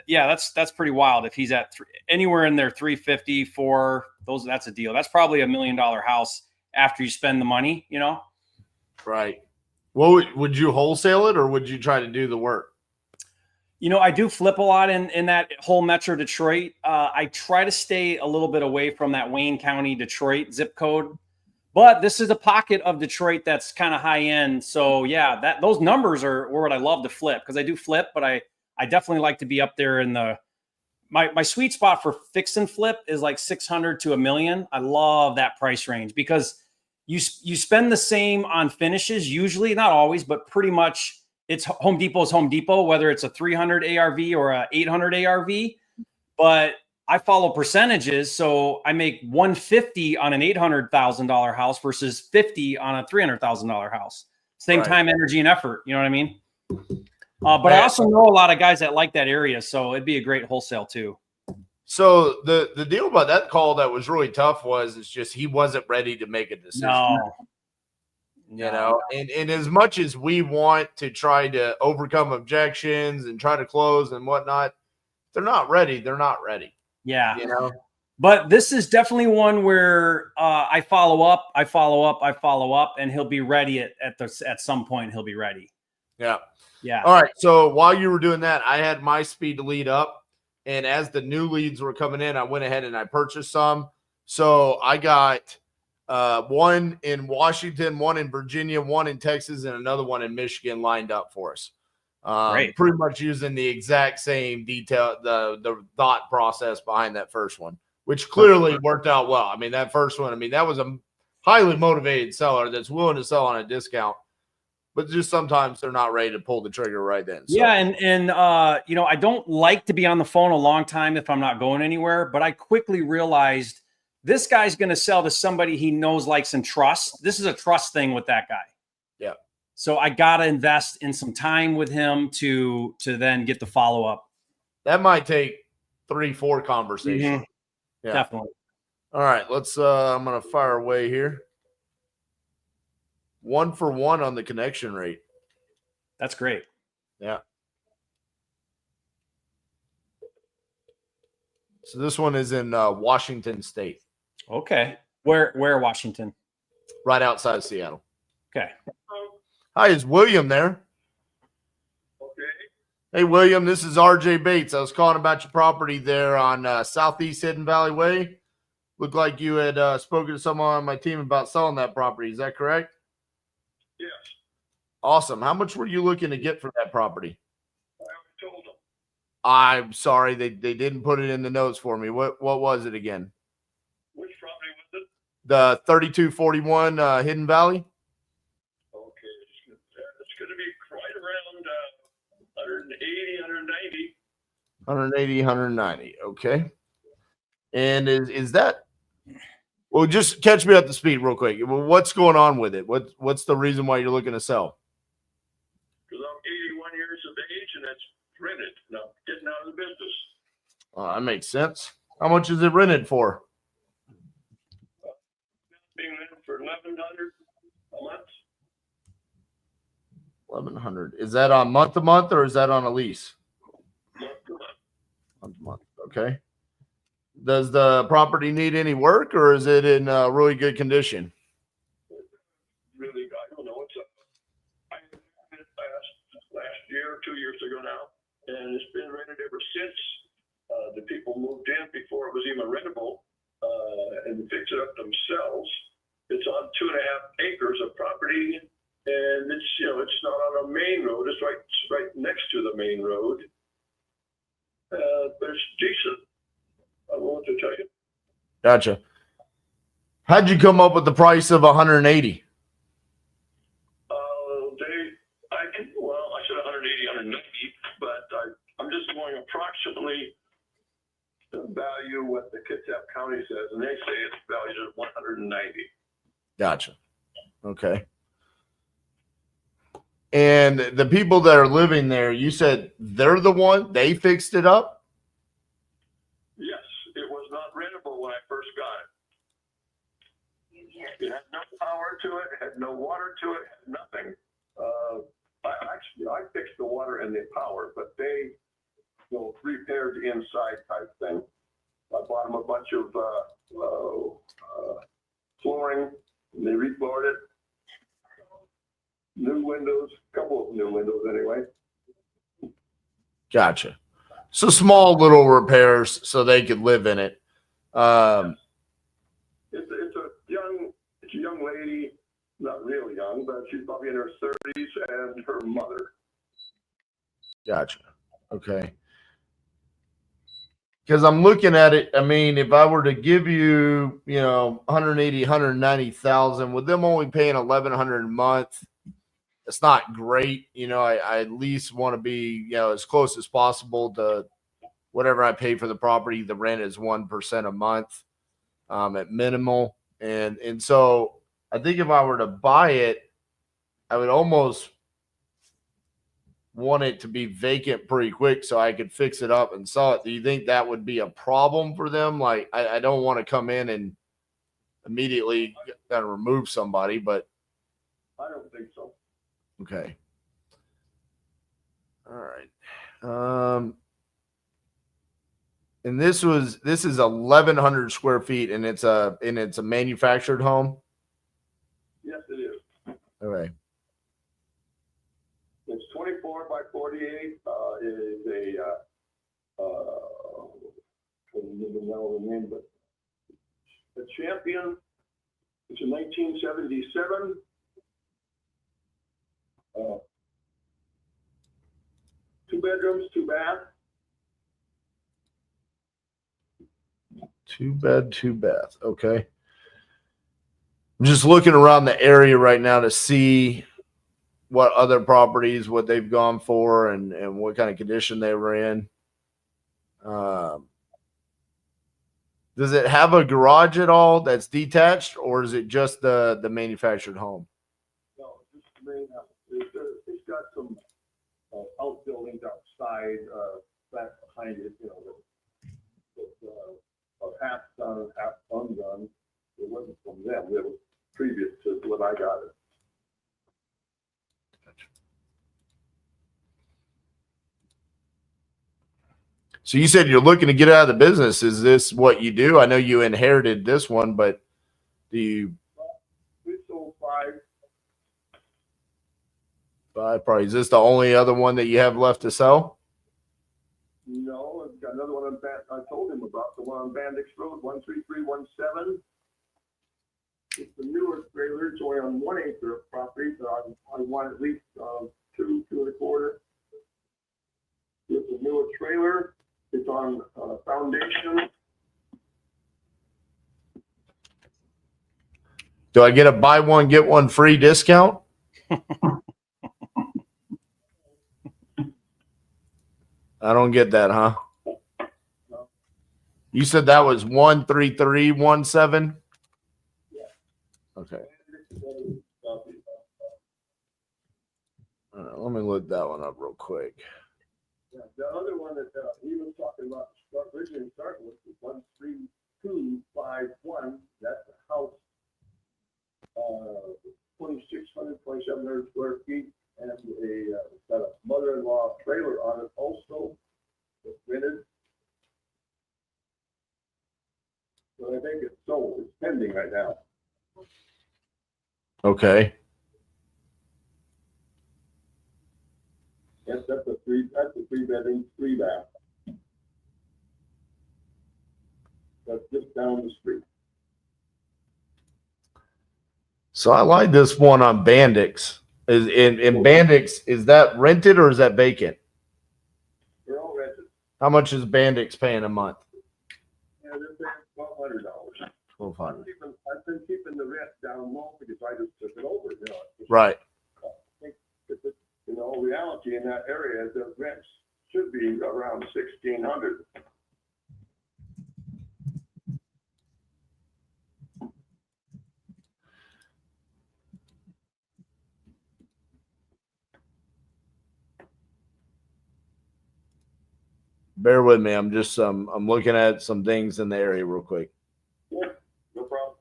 yeah, that's pretty wild. If he's at anywhere in there, 350, 4, those, that's a deal. That's probably $1 million house after you spend the money, you know? Right. Well, would you wholesale it or would you try to do the work? You know, I do flip a lot in that whole Metro Detroit. I try to stay a little bit away from that Wayne County, Detroit zip code. But this is a pocket of Detroit that's kind of high end. So yeah, those numbers are what I love to flip, because I do flip, but I definitely like to be up there in the my sweet spot for fix and flip is like 600 to $1 million. I love that price range because you spend the same on finishes, usually, not always, but pretty much it's Home Depot's Home Depot, whether it's a 300 ARV or a 800 ARV. But I follow percentages, so I make 150 on an $800,000 house versus 50 on a $300,000 house. Same Right. time, energy, and effort. You know what I mean? But I also know a lot of guys that like that area, so it'd be a great wholesale too. So the deal about that call that was really tough was it's just he wasn't ready to make a decision. No. You know, and as much as we want to try to overcome objections and try to close and whatnot, they're not ready. They're not ready. Yeah. You know, but this is definitely one where I follow up, and he'll be ready at some point. He'll be ready. yeah. Yeah. All right. So while you were doing that, I had my speed to lead up. And as the new leads were coming in, I went ahead and I purchased some. So I got one in Washington, one in Virginia, one in Texas, and another one in Michigan lined up for us. Great. Pretty much using the exact same detail, the thought process behind that first one, which clearly worked out well. I mean, that first one, that was a highly motivated seller that's willing to sell on a discount, but just sometimes they're not ready to pull the trigger right then. So. Yeah. And you know, I don't like to be on the phone a long time if I'm not going anywhere, but I quickly realized this guy's going to sell to somebody he knows, likes, and trusts. This is a trust thing with that guy. Yeah. So I got to invest in some time with him to then get the follow-up. That might take 3-4 conversations. Mm-hmm. Yeah. Definitely. All right. Let's, I'm going to fire away here. 1 for 1 on the connection rate. That's great. Yeah. So this one is in Washington State. Okay. Where Washington? Right outside of Seattle. Okay. Hi, is William there? Okay. Hey, William, this is RJ Bates. I was calling about your property there on Southeast Hidden Valley Way. Looked like you had spoken to someone on my team about selling that property. Is that correct? Yes. Awesome. How much were you looking to get for that property? I already told them. I'm sorry, they didn't put it in the notes for me. What was it again? Which property was it? The 3241 Hidden Valley? Okay. It's going to be right around 180, 190. 180, 190. Okay. And is that, well, just catch me up to speed real quick. Well, what's going on with it? What's the reason why you're looking to sell? Because I'm 81 years of age and it's rented. And I'm getting out of the business. That makes sense. How much is it rented for? Being rented for $1,100 a month. 1,100. Is that on month to month or is that on a lease? Month to month. Month to month. Okay. Does the property need any work or is it in really good condition? Really, I don't know. I rented it last year, 2 years ago now, and it's been rented ever since. The people moved in before it was even rentable and fixed it up themselves. It's on 2.5 acres of property, and it's not on a main road. It's right next to the main road, but it's decent. I don't know what to tell you. Gotcha. How'd you come up with the price of 180? I said 180, 190, but I'm just going approximately to value what the Kitsap County says, and they say it's valued at 190. Gotcha. Okay. And the people that are living there, you said they're the one, they fixed it up? Yes, it was not rentable when I first got it. It had no power to it, had no water to it, had nothing. I fixed the water and the power, but they, repaired the inside type thing. I bought them a bunch of flooring, and they refloored it. New windows, a couple of new windows anyway. Gotcha. So small little repairs so they could live in it. It's a young lady, not really young, but she's probably in her 30s, and her mother. Gotcha. Okay. Because I'm looking at it, I mean, if I were to give you, 180, 190,000, with them only paying 1,100 a month, it's not great. I at least want to be, as close as possible to whatever I pay for the property. The rent is 1% a month at minimal. And so I think if I were to buy it, I would almost want it to be vacant pretty quick so I could fix it up and sell it. Do you think that would be a problem for them? Like, I don't want to come in and immediately gotta remove somebody, but I don't think so. okay. All right. And this is 1,100 square feet, and it's a manufactured home. Yes, it is. Okay. It's 24 by 48. It is I don't even know the name, but a Champion. It's a 1977. 2 bedrooms, 2 bath. 2 bed, 2 bath. Okay. I'm just looking around the area right now to see what other properties, what they've gone for, and what kind of condition they were in. Does it have a garage at all that's detached, or is it just the manufactured home? No, just the main house. It's got some outbuildings outside, back behind it, half done, half undone. It wasn't from them. It was previous to when I got it. So you said you're looking to get out of the business. Is this what you do? I know you inherited this one, but do you? We sold 5. 5 probably. Is this the only other one that you have left to sell? No, I've got another one I told him about, the one on Bandix Road, 13317. It's the newer trailer. It's only on 1 acre of property, so I want at least 2 1/4. It's a newer trailer. It's on foundation. Do I get a buy one, get one free discount? I don't get that, huh? You said that was 13317? Yeah. Okay. All right, let me look that one up real quick. Yeah, the other one that he was talking about originally starting with was 13251. That's a house, 2,600, 2,700 square feet, and got a mother-in-law trailer on it also. It's rented. So I think it's sold. It's pending right now. Okay. Yes, that's a 3 bedroom, 3 bath. That's just down the street. So I like this one on Bandix. In Bandix, is that rented or is that vacant? They're all rented. How much is Bandix paying a month? Yeah, they're paying $1,200. $1,200. I've been keeping the rent down low because I just took it over. Right. I think that reality in that area, the rents should be around $1,600. Bear with me. I'm just I'm looking at some things in the area real quick. Yeah, no problem.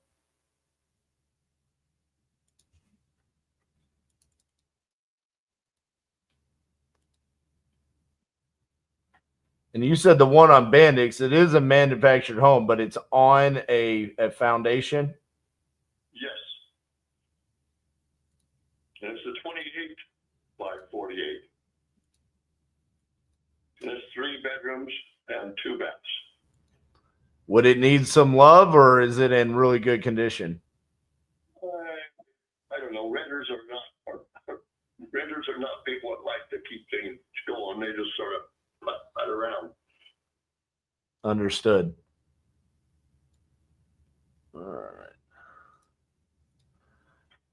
And you said the one on Bandix, it is a manufactured home, but it's on a foundation. Yes. And it's a 28 by 48. And it's 3 bedrooms and 2 baths. Would it need some love, or is it in really good condition? I don't know. Renters are not people that like to keep things going. They just sort of putt around. Understood. All right.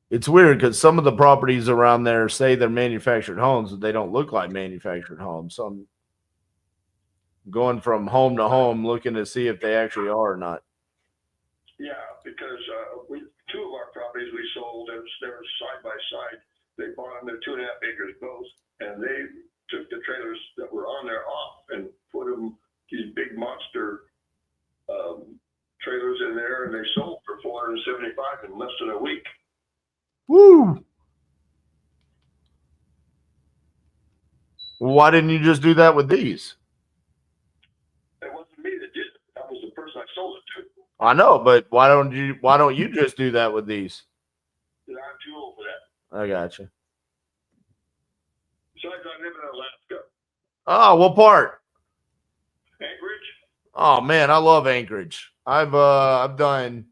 It's weird because some of the properties around there say they're manufactured homes, but they don't look like manufactured homes. So I'm going from home to home looking to see if they actually are or not. Yeah, because 2 of our properties we sold, they were side by side. They bought them, they're 2.5 acres both, and they took the trailers that were on there off and put them these big monster trailers in there, and they sold for $475 in less than a week. Woo! Why didn't you just do that with these? It wasn't me that did it. That was the person I sold it to. I know, but why don't you just do that with these? I'm too old for that. I got you. Besides, I live in Alaska. Oh, what part? Anchorage? Oh man, I love Anchorage. I've done,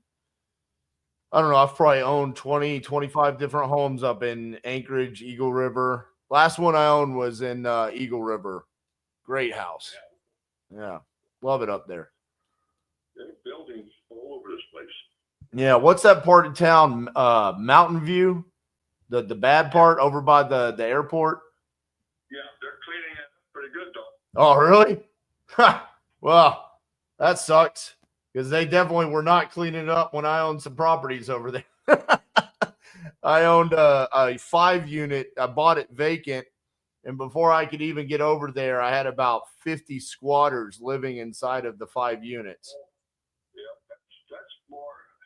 I don't know, I've probably owned 20, 25 different homes up in Anchorage, Eagle River. Last one I owned was in Eagle River. Great house. Yeah. Love it up there. There are buildings all over this place. Yeah, what's that part of town? Mountain View? The bad part over by the airport? Yeah, they're cleaning it up pretty good though. Oh, really? Well, that sucks because they definitely were not cleaning it up when I owned some properties over there. I owned a 5-unit. I bought it vacant, and before I could even get over there, I had about 50 squatters living inside of the 5 units. Yeah, that's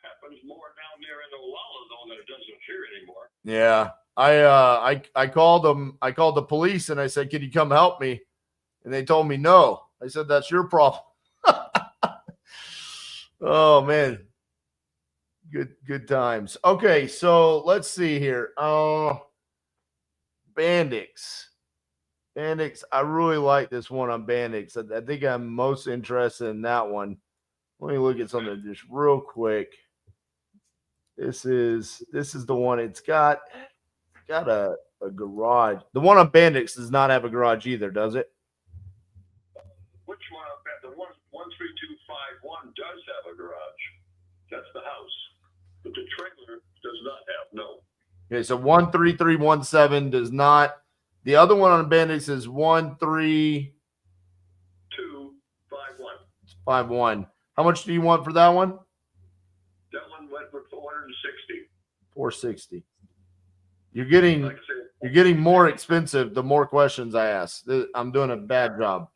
happens more down there in Olalla though than it doesn't here anymore. Yeah, I called them. I called the police and I said, "Can you come help me?" And they told me no. I said, "That's your problem." Oh man, good times. Okay, so let's see here. Bandix. I really like this one on Bandix. I think I'm most interested in that one. Let me look at something just real quick. This is the one. It's got a garage. The one on Bandix does not have a garage either, does it? Which one? The 13251 does have a garage. That's the house, but the trailer does not have. No. Okay, so 13317 does not. The other one on Bandix is 13251. How much do you want for that one? That one went for 460. 460. You're getting more expensive the more questions I ask. I'm doing a bad job.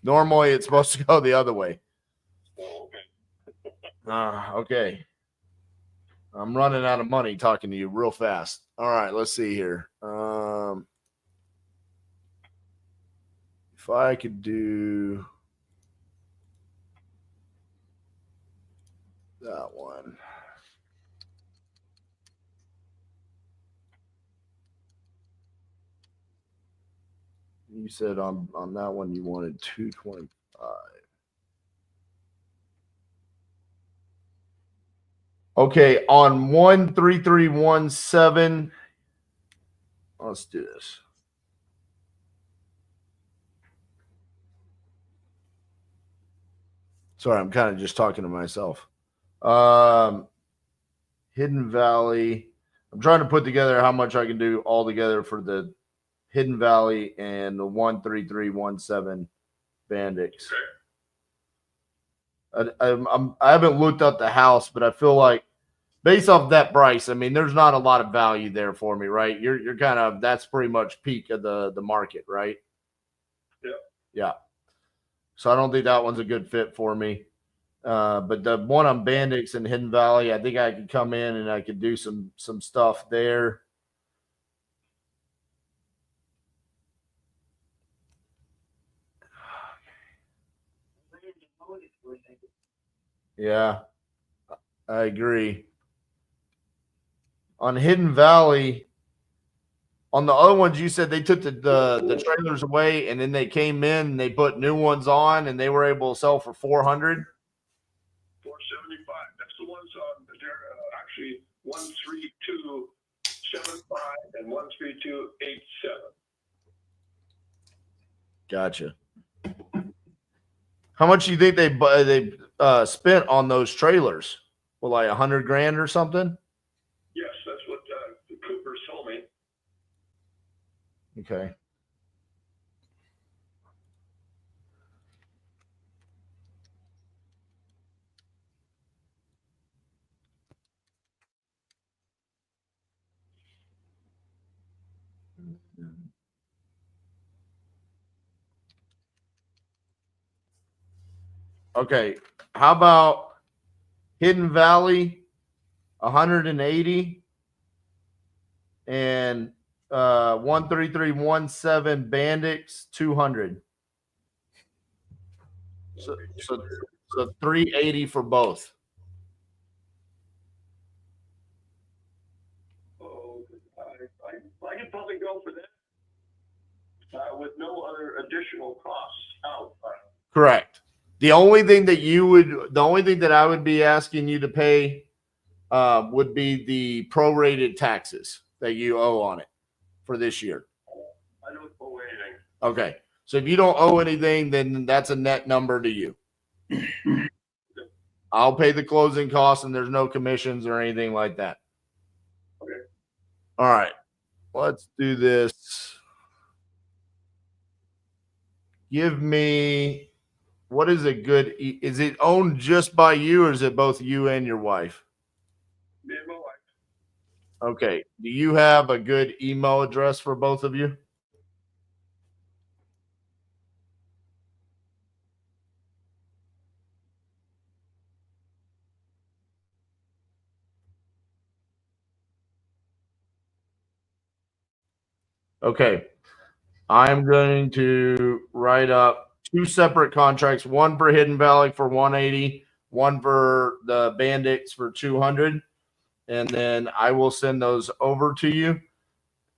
Normally it's supposed to go the other way. Oh, okay. Okay. I'm running out of money talking to you real fast. All right, let's see here. If I could do that one. You said on that one you wanted 225. Okay, on 13317, let's do this. Sorry, I'm kind of just talking to myself. Hidden Valley. I'm trying to put together how much I can do all together for the Hidden Valley and the 13317 Bandix. I haven't looked up the house, but I feel like based off that price, I mean, there's not a lot of value there for me, right? You're kind of, that's pretty much peak of the market, right? Yeah. Yeah. So I don't think that one's a good fit for me. But the one on Bandix and Hidden Valley, I think I could come in and I could do some stuff there. Yeah, I agree. On Hidden Valley, on the other ones, you said they took the trailers away and then they came in and they put new ones on and they were able to sell for 400. 475. That's the ones on there. Actually, 13275 and 13287. Gotcha. How much do you think they spent on those trailers? Well, like $100,000 or something? Yes, that's what the Coopers told me. Okay. Okay. How about Hidden Valley, 180, and 13317 Bandix, 200. So 380 for both. Oh, I could probably go for that with no other additional costs out. Correct. The only thing that I would be asking you to pay would be the prorated taxes that you owe on it for this year. I don't owe anything. Okay. So if you don't owe anything, then that's a net number to you. I'll pay the closing costs and there's no commissions or anything like that. Okay. All right. Let's do this. Give me, what is a good, is it owned just by you or is it both you and your wife? Me and my wife. Okay. Do you have a good email address for both of you? Okay. I'm going to write up 2 separate contracts, one for Hidden Valley for 180, one for the Bandits for 200. And then I will send those over to you.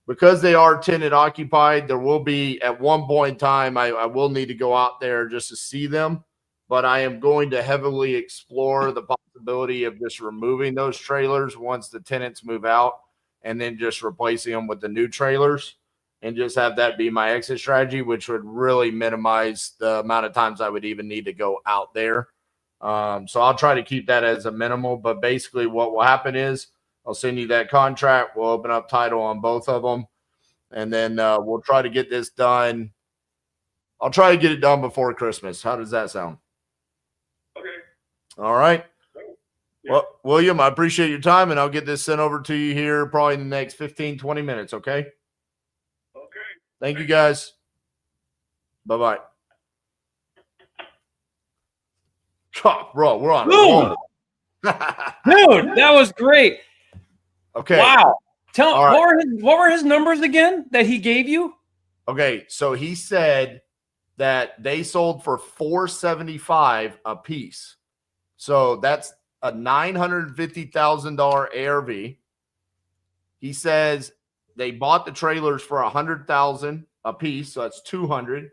Because they are tenant occupied, there will be at one point in time, I will need to go out there just to see them. But I am going to heavily explore the possibility of just removing those trailers once the tenants move out and then just replacing them with the new trailers and just have that be my exit strategy, which would really minimize the amount of times I would even need to go out there. So I'll try to keep that as a minimal, but basically what will happen is I'll send you that contract. We'll open up title on both of them, and then we'll try to get this done. I'll try to get it done before Christmas. How does that sound? Okay. All right. Yeah. Well, William, I appreciate your time, and I'll get this sent over to you here probably in the next 15, 20 minutes, okay? Okay. Thank you, guys. Bye-bye. Oh, bro, we're on. Boom! Dude, that was great. Okay. Wow. Tell All right. what were his numbers again that he gave you? Okay, so he said that they sold for $475 a piece. So that's a $950,000 ARV. He says they bought the trailers for $100,000 a piece, so that's $200.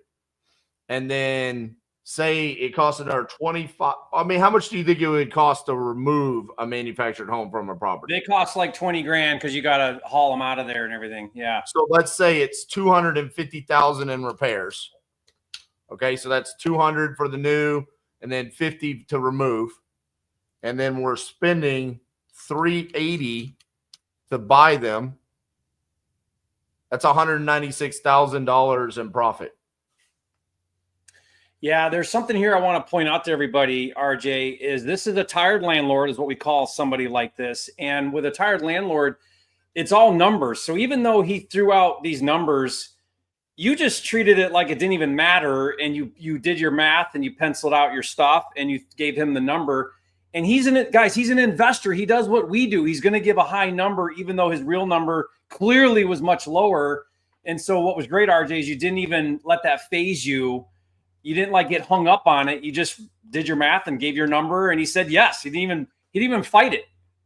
And then say it cost another $25. I mean, how much do you think it would cost to remove a manufactured home from a property? They cost like $20,000 because you got to haul them out of there and everything. Yeah. So let's say it's $250,000 in repairs. Okay, so that's $200 for the new, and then $50 to remove, and then we're spending $380 to buy them. That's $196,000 in profit. Yeah, there's something here I want to point out to everybody, RJ, is this is a tired landlord, is what we call somebody like this. And with a tired landlord, it's all numbers. So even though he threw out these numbers, you just treated it like it didn't even matter, and you did your math and you penciled out your stuff and you gave him the number. And he's an investor. He does what we do. He's going to give a high number, even though his real number clearly was much lower. And so what was great, RJ, is you didn't even let that phase you. You didn't like get hung up on it. You just did your math and gave your number, and he said yes. He didn't even fight it.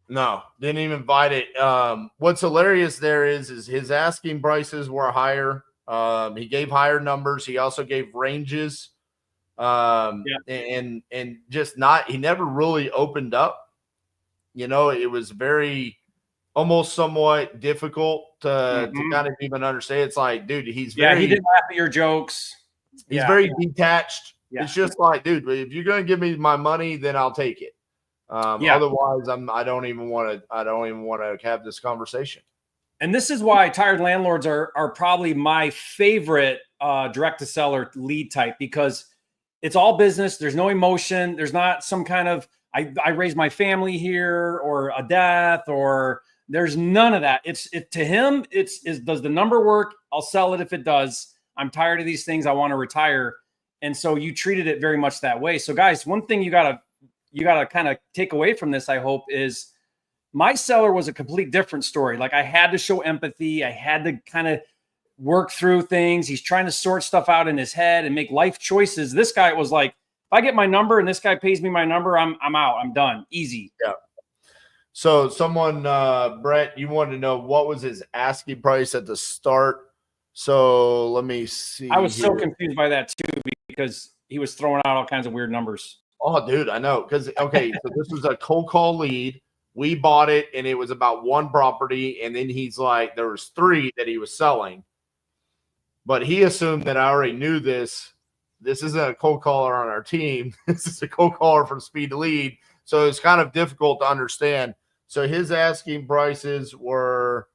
No, didn't even fight it. What's hilarious there is his asking prices were higher. He gave higher numbers. He also gave ranges. And just not, he never really opened up. You know, it was very almost somewhat difficult to kind of even understand. It's like, dude, he's very, he didn't laugh at your jokes. He's very detached. Yeah. It's just like, dude, if you're going to give me my money, then I'll take it. Otherwise I don't even want to have this conversation. And this is why tired landlords are probably my favorite direct to seller lead type, because it's all business. There's no emotion. There's not some kind of, I raised my family here, or a death, or there's none of that. To him, does the number work? I'll sell it if it does. I'm tired of these things. I want to retire. And so you treated it very much that way. So guys, one thing you gotta kind of take away from this, I hope, is my seller was a complete different story. Like, I had to show empathy. I had to kind of work through things. He's trying to sort stuff out in his head and make life choices. This guy was like, if I get my number and this guy pays me my number, I'm out. I'm done. Easy. Yeah. So someone, Brett, you wanted to know what was his asking price at the start. So let me see. I was so confused by that too, because he was throwing out all kinds of weird numbers. Oh, dude, I know. Because, okay, so this was a cold call lead. We bought it, and it was about one property, and then he's like, there was 3 that he was selling. But he assumed that I already knew this. This isn't a cold caller on our team. This is a cold caller from Speed to Lead. So it's kind of difficult to understand. So his asking prices were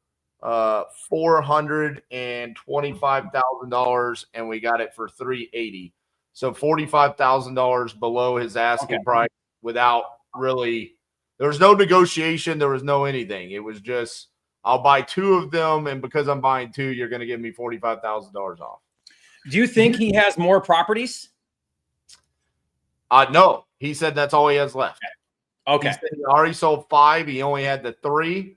$425,000, and we got it for $380,000. So $45,000 below his asking price, without really, there was no negotiation. There was no anything. It was just, I'll buy 2 of them, and because I'm buying 2, you're going to give me $45,000 off. Do you think he has more properties? No. He said that's all he has left. Okay. He said he already sold 5. He only had the 3.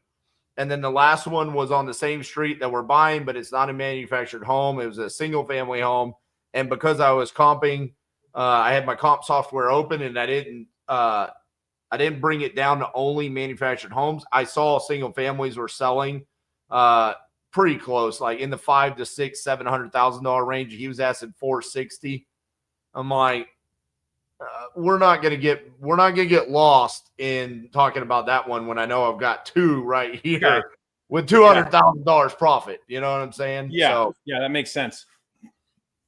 And then the last one was on the same street that we're buying, but it's not a manufactured home. It was a single family home. And because I was comping, I had my comp software open, and I didn't bring it down to only manufactured homes. I saw single families were selling pretty close, like in the $500,000 to $700,000 range. He was asking $460,000. I'm like, we're not gonna get lost in talking about that one when I know I've got 2 right here with $200,000 profit. You know what I'm saying? Yeah, so, that makes sense.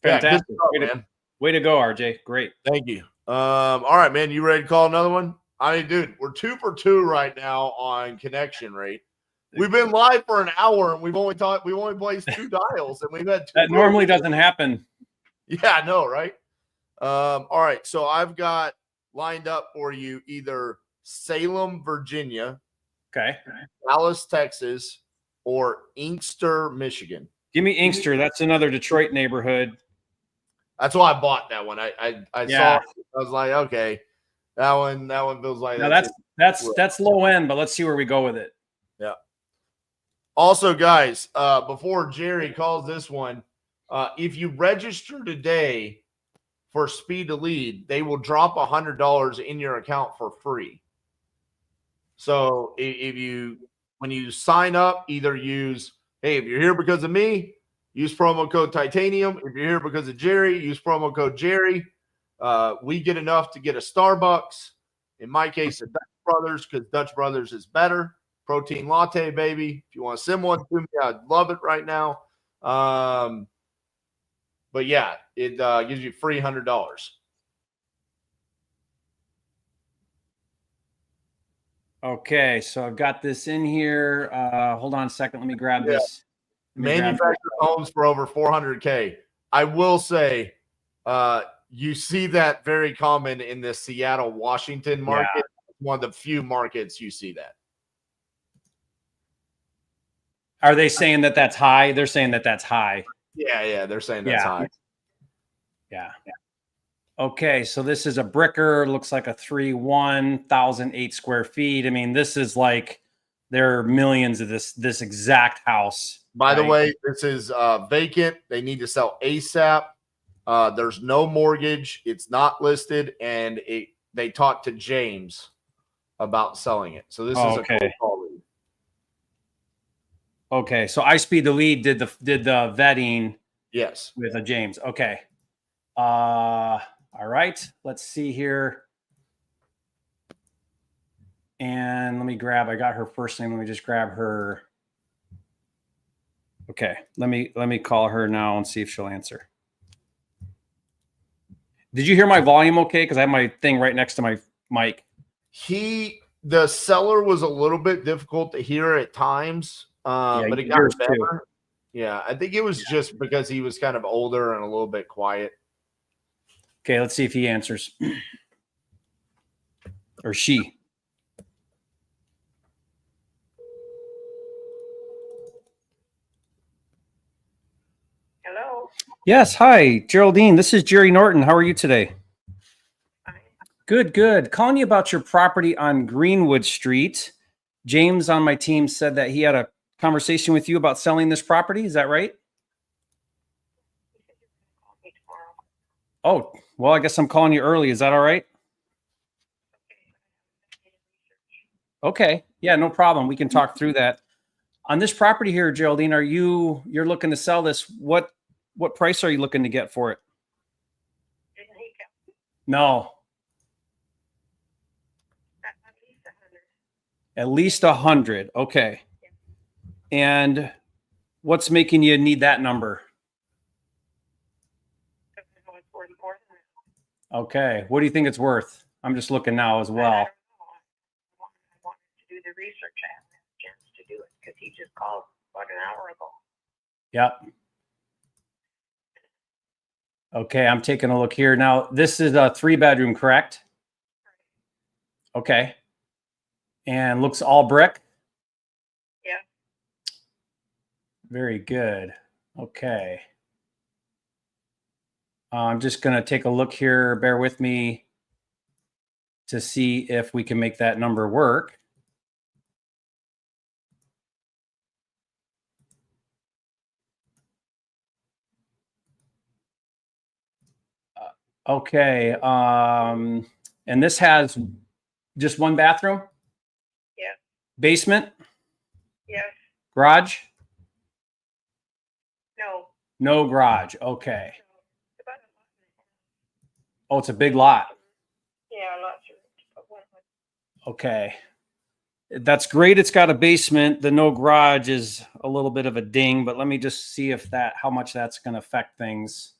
Yeah, Fantastic. stuff, Way to go, RJ. Great. Thank you. All right, man. You ready to call another one? I mean, dude, we're 2 for 2 right now on connection rate. We've been live for an hour, and we've only placed 2 dials, and we've had 2. That normally doesn't happen. Yeah, I know, right? All right, so I've got lined up for you either Salem, Virginia, Okay. Dallas, Texas, or Inkster, Michigan. Give me Inkster. That's another Detroit neighborhood. That's why I bought that one. I saw it. I was like, okay, that one feels like now that's low end, but let's see where we go with it. Yeah. Also, guys, before Jerry calls this one, if you register today for Speed to Lead, they will drop $100 in your account for free. So when you sign up, either use, hey, if you're here because of me, use promo code Titanium. If you're here because of Jerry, use promo code Jerry. We get enough to get a Starbucks. In my case, a Dutch Brothers, because Dutch Brothers is better. Protein latte, baby. If you want to send one to me, I'd love it right now. But yeah, it gives you free $100. Okay, so I've got this in here. Hold on a second. Let me grab this. Manufactured homes for over $400K. I will say, you see that very common in the Seattle, Washington market. Yeah. One of the few markets you see that. Are they saying that that's high? They're saying that that's high. Yeah, they're saying that's high. Yeah. Okay, so this is a bricker. Looks like a 1,008 square feet. I mean, this is like there are millions of this exact house. By the way, this is vacant. They need to sell ASAP. There's no mortgage. It's not listed, and they talked to James about selling it. So this is a cold call lead. Okay, so I Speed the Lead did the vetting. Yes, with a James. Okay. All right. Let's see here. And let me grab. I got her first name. Let me just grab her. Okay. Let me call her now and see if she'll answer. Did you hear my volume okay? Because I have my thing right next to my mic. The seller was a little bit difficult to hear at times, but it got better. Too. Yeah, I think it was just because he was kind of older and a little bit quiet. Okay, let's see if he answers. Or she. Hello. Yes, hi, Geraldine. This is Jerry Norton. How are you today? Fine. Good. Calling you about your property on Greenwood Street. James on my team said that he had a conversation with you about selling this property. Is that right? Oh, well, I guess I'm calling you early. Is that all right? Okay. Yeah, no problem. We can talk through that. On this property here, Geraldine, you're looking to sell this? What price are you looking to get for it? No. At least 100. Okay. And what's making you need that number? Okay. What do you think it's worth? I'm just looking now as well. I wanted to do the research. I haven't had a chance to do it because he just called about an hour ago. Yep. Okay, I'm taking a look here. Now, this is a 3-bedroom, correct? Okay. And looks all brick? Yeah. Very good. Okay. I'm just going to take a look here. Bear with me to see if we can make that number work. Okay. And this has just one bathroom? Yeah. Basement? Yes. Garage? No. No garage. Okay. Oh, it's a big lot. Yeah, lots of. Okay. That's great. It's got a basement. The no garage is a little bit of a ding, but let me just see if how much that's going to affect things.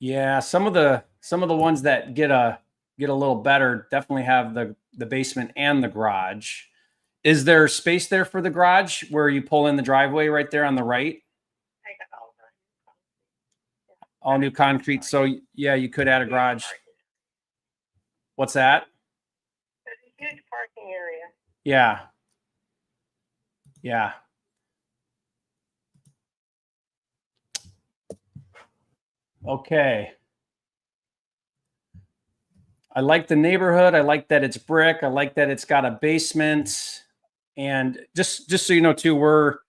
Yeah, some of the ones that get a little better definitely have the basement and the garage. Is there space there for the garage where you pull in the driveway right there on the right? I got all new concrete. So yeah, you could add a garage. What's that? There's a huge parking area. Yeah. Yeah. Okay. I like the neighborhood. I like that it's brick. I like that it's got a basement. And just so you know too, we're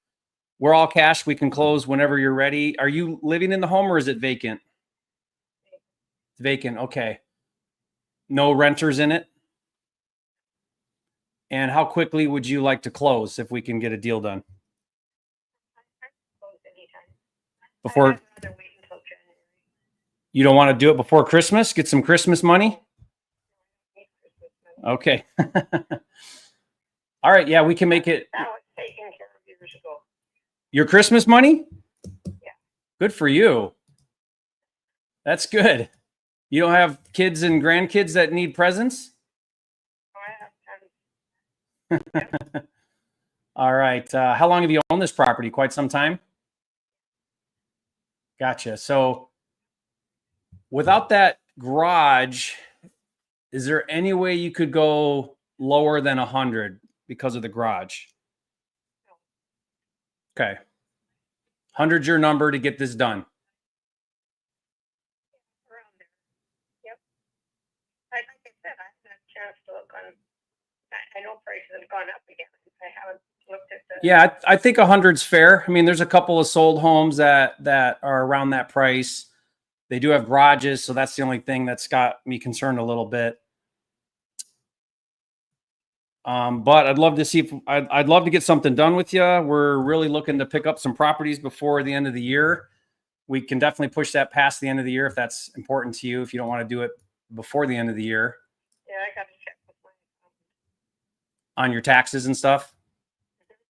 all cash. We can close whenever you're ready. Are you living in the home or is it vacant? It's vacant. Okay. No renters in it? And how quickly would you like to close if we can get a deal done? Before you don't want to do it before Christmas? Get some Christmas money? Okay. All right. Yeah, we can make it. That was taken care of years ago. Your Christmas money? Yeah. Good for you. That's good. You don't have kids and grandkids that need presents? I have All right. How long have you owned this property? Quite some time? Gotcha. So without that garage, is there any way you could go lower than 100 because of the garage? Okay. 100's your number to get this done. Around there. Yep. Like I said, I haven't had a chance to look on. I know prices have gone up again. I haven't looked at the. Yeah, I think 100's fair. I mean, there's a couple of sold homes that are around that price. They do have garages, so that's the only thing that's got me concerned a little bit. But I'd love to see if I'd love to get something done with you. We're really looking to pick up some properties before the end of the year. We can definitely push that past the end of the year if that's important to you, if you don't want to do it before the end of the year. Yeah, I got to check with my. On your taxes and stuff.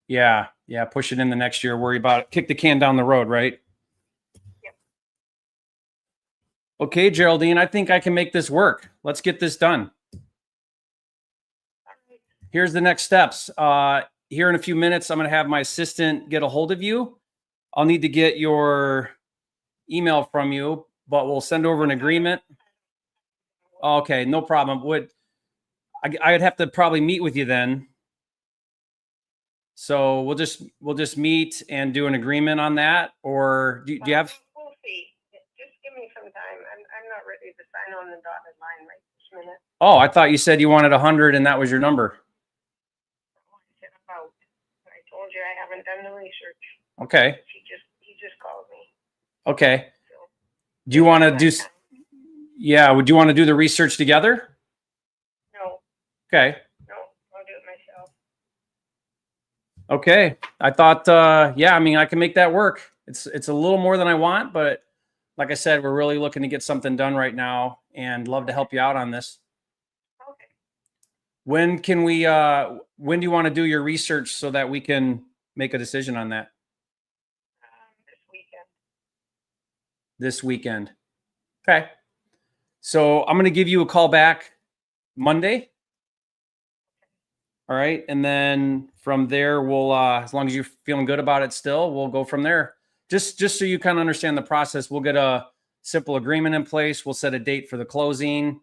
Yeah. Push it in the next year. Worry about it. Kick the can down the road, right? Yep. Okay, Geraldine, I think I can make this work. Let's get this done. Here's the next steps. Here in a few minutes, I'm going to have my assistant get a hold of you. I'll need to get your email from you, but we'll send over an agreement. Okay, no problem. I'd have to probably meet with you then. So we'll just meet and do an agreement on that. Or do you have? We'll see. Just give me some time. I'm not ready to sign on the dotted line right this minute. Oh, I thought you said you wanted 100 and that was your number. I told you I haven't done the research. Okay. He just called me. Okay. So, Do you want to do? Yeah. Would you want to do the research together? no, Okay. I'll do it myself. Okay. I thought, yeah, I mean, I can make that work. It's a little more than I want, but like I said, we're really looking to get something done right now and love to help you out on this. Okay. When do you want to do your research so that we can make a decision on that? This weekend. This weekend. Okay. So I'm going to give you a call back Monday. All right. And then from there, we'll, as long as you're feeling good about it still, we'll go from there. Just so you kind of understand the process, we'll get a simple agreement in place. We'll set a date for the closing.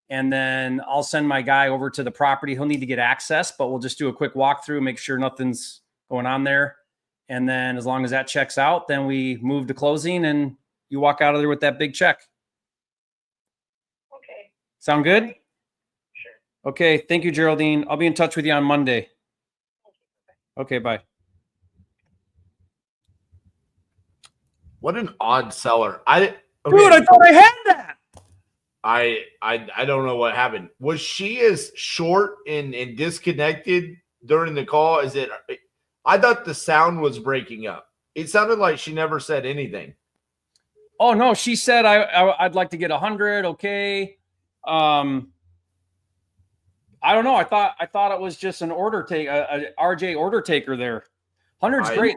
And then I'll send my guy over to the property. He'll need to get access, but we'll just do a quick walkthrough, make sure nothing's going on there. And then as long as that checks out, then we move to closing and you walk out of there with that big check. Okay. Sound good? Sure. Okay. Thank you, Geraldine. I'll be in touch with you on Monday. Okay. Bye. What an odd seller. Okay. Dude, I thought I had that. I don't know what happened. Was she as short and disconnected during the call? I thought the sound was breaking up. It sounded like she never said anything. Oh no, she said I'd like to get 100. Okay. I don't know. I thought it was just an order take, a RJ order taker there. 100's great.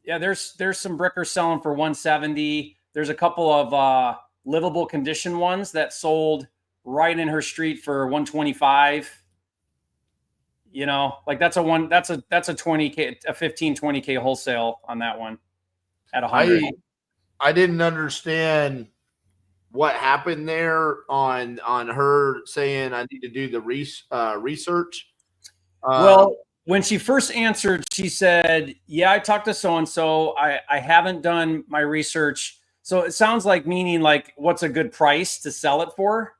There's some brickers selling for 170. There's a couple of livable condition ones that sold right in her street for 125. You know, like that's a 20K, a 15-20K wholesale on that one at 100. I didn't understand what happened there on her saying I need to do the research. Well, when she first answered, she said, yeah, I talked to so-and-so. I haven't done my research. So it sounds like meaning like what's a good price to sell it for.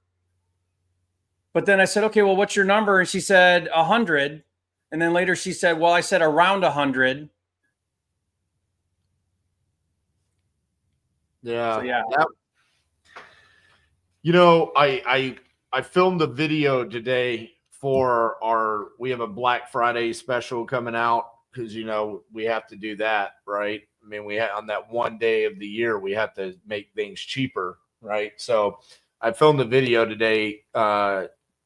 But then I said, okay, well, what's your number? And she said 100. And then later she said, well, I said around 100. Yeah. So, yeah. You know, I filmed a video today for we have a Black Friday special coming out because, you know, we have to do that, right? I mean, on that one day of the year, we have to make things cheaper, right? So I filmed a video today,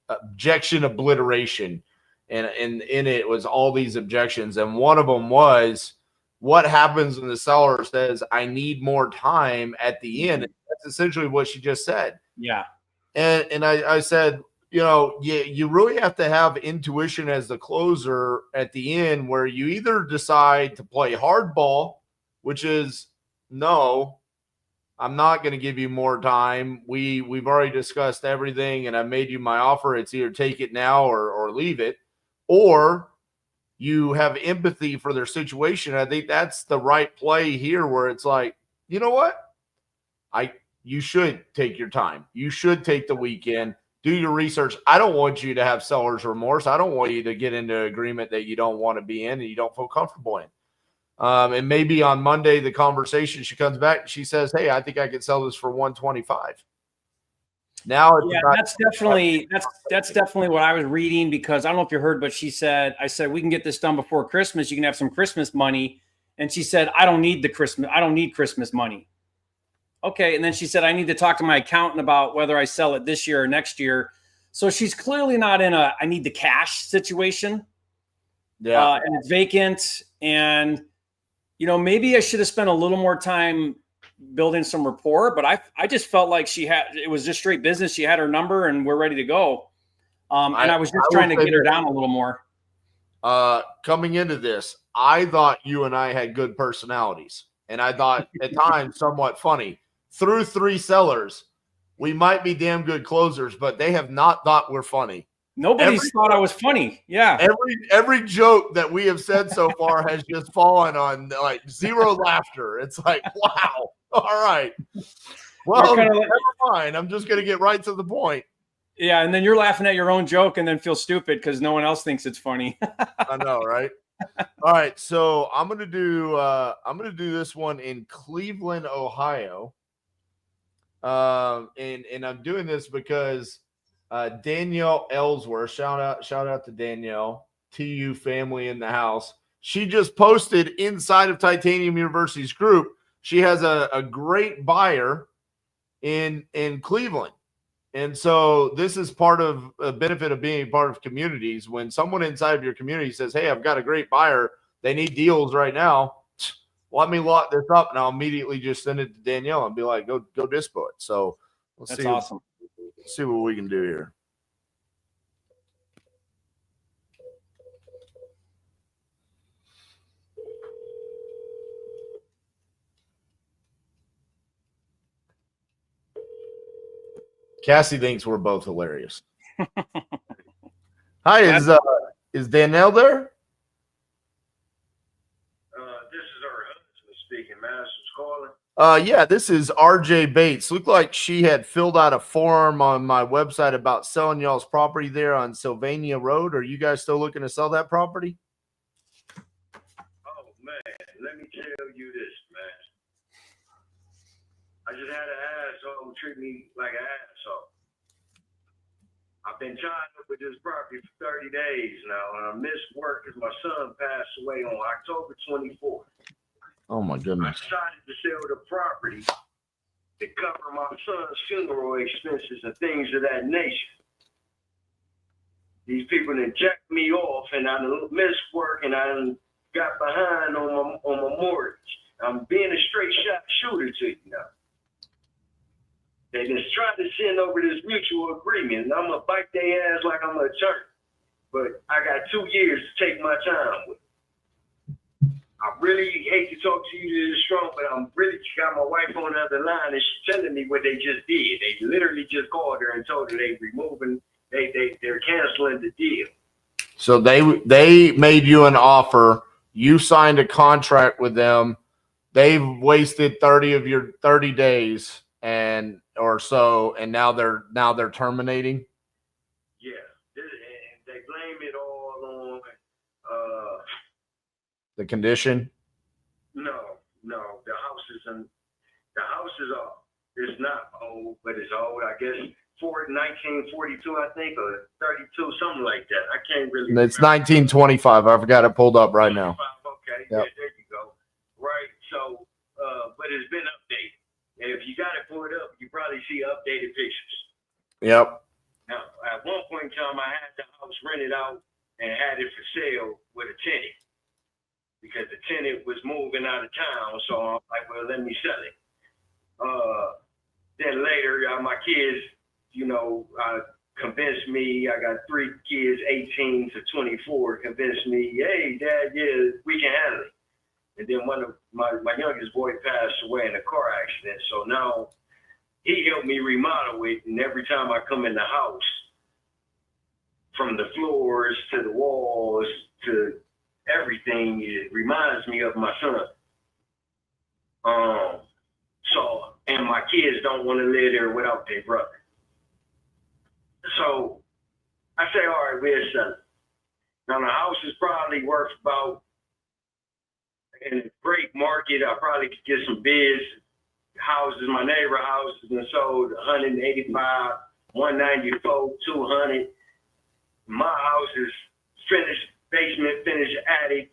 objection obliteration. And in it was all these objections. And one of them was, what happens when the seller says, I need more time at the end? And that's essentially what she just said. Yeah. And I said, you know, you really have to have intuition as the closer at the end where you either decide to play hardball, which is no, I'm not going to give you more time. We've already discussed everything, and I made you my offer. It's either take it now or leave it, or you have empathy for their situation. I think that's the right play here, where it's like, you know what? You should take your time. You should take the weekend, do your research. I don't want you to have seller's remorse. I don't want you to get into an agreement that you don't want to be in and you don't feel comfortable in. And maybe on Monday, the conversation, she comes back, she says, hey, I think I could sell this for 125. Now, yeah, that's definitely what I was reading, because I don't know if you heard, but I said, we can get this done before Christmas. You can have some Christmas money. And she said, I don't need Christmas money. Okay. And then she said, I need to talk to my accountant about whether I sell it this year or next year. So she's clearly not in I need the cash situation. Yeah. And it's vacant. And, maybe I should have spent a little more time building some rapport, but I just felt like it was just straight business. She had her number and we're ready to go. And I was just trying to get her down a little more. Coming into this, I thought you and I had good personalities, and I thought at times somewhat funny. Through 3 sellers, we might be damn good closers, but they have not thought we're funny. Nobody's thought I was funny. Yeah. Every joke that we have said so far has just fallen on like zero laughter. It's like, wow. All right. Well, never mind. I'm just going to get right to the point. Yeah, and then you're laughing at your own joke and then feel stupid because no one else thinks it's funny. I know, right? All right, so I'm gonna do this one in Cleveland, Ohio. And I'm doing this because Danielle Ellsworth, shout out to Danielle, TU family in the house. She just posted inside of Titanium University's group. She has a great buyer in Cleveland. And so this is part of a benefit of being part of communities. When someone inside of your community says, hey, I've got a great buyer, they need deals right now, let me lock this up, and I'll immediately just send it to Danielle and be like, go dispo it. So that's awesome. Let's see what we can do here. Cassie thinks we're both hilarious. Hi, is Danielle there? This is her husband speaking. Madison's calling. Yeah, this is RJ Bates. Looked like she had filled out a form on my website about selling y'all's property there on Sylvania Road. Are you guys still looking to sell that property? Oh man, let me tell you this, man. I just had an asshole treat me like an asshole. I've been tied up with this property for 30 days now, and I missed work because my son passed away on October 24th. Oh my goodness. I decided to sell the property to cover my son's funeral expenses and things of that nature. These people done jacked me off, and I done missed work, and I done got behind on my mortgage. I'm being a straight shot shooter to you now. They just tried to send over this mutual agreement, and I'm going to bite their ass like I'm an attorney. But I got 2 years to take my time with. I really hate to talk to you this strong, but I'm really got my wife on the other line, and she's telling me what they just did. They literally just called her and told her they're canceling the deal. So they made you an offer. You signed a contract with them. They've wasted 30 of your 30 days and now they're terminating. Yeah, and they blame it all on the condition. No, the house is old. It's not old, but it's old. I guess 1942, I think, or 32, something like that. I can't really. It's 1925. I've got it pulled up right now. Okay, yep. Yeah, there you go. Right. So, but it's been updated. And if you got it pulled up, you probably see updated pictures. Yep. Now, at one point in time, I had the house rented out and had it for sale with a tenant because the tenant was moving out of town. So I'm like, well, let me sell it. Then later, my kids, convinced me. I got 3 kids, 18 to 24, convinced me, hey, Dad, yeah, we can handle it. And then one of my youngest boy passed away in a car accident. So now he helped me remodel it. And every time I come in the house, from the floors to the walls to everything, it reminds me of my son. So, and my kids don't want to live there without their brother. So I say, all right, we'll sell it. Now the house is probably worth about, in a great market, I probably could get some bids. Houses, my neighbor houses been sold 185, 194, 200. My house is finished basement, finished attic,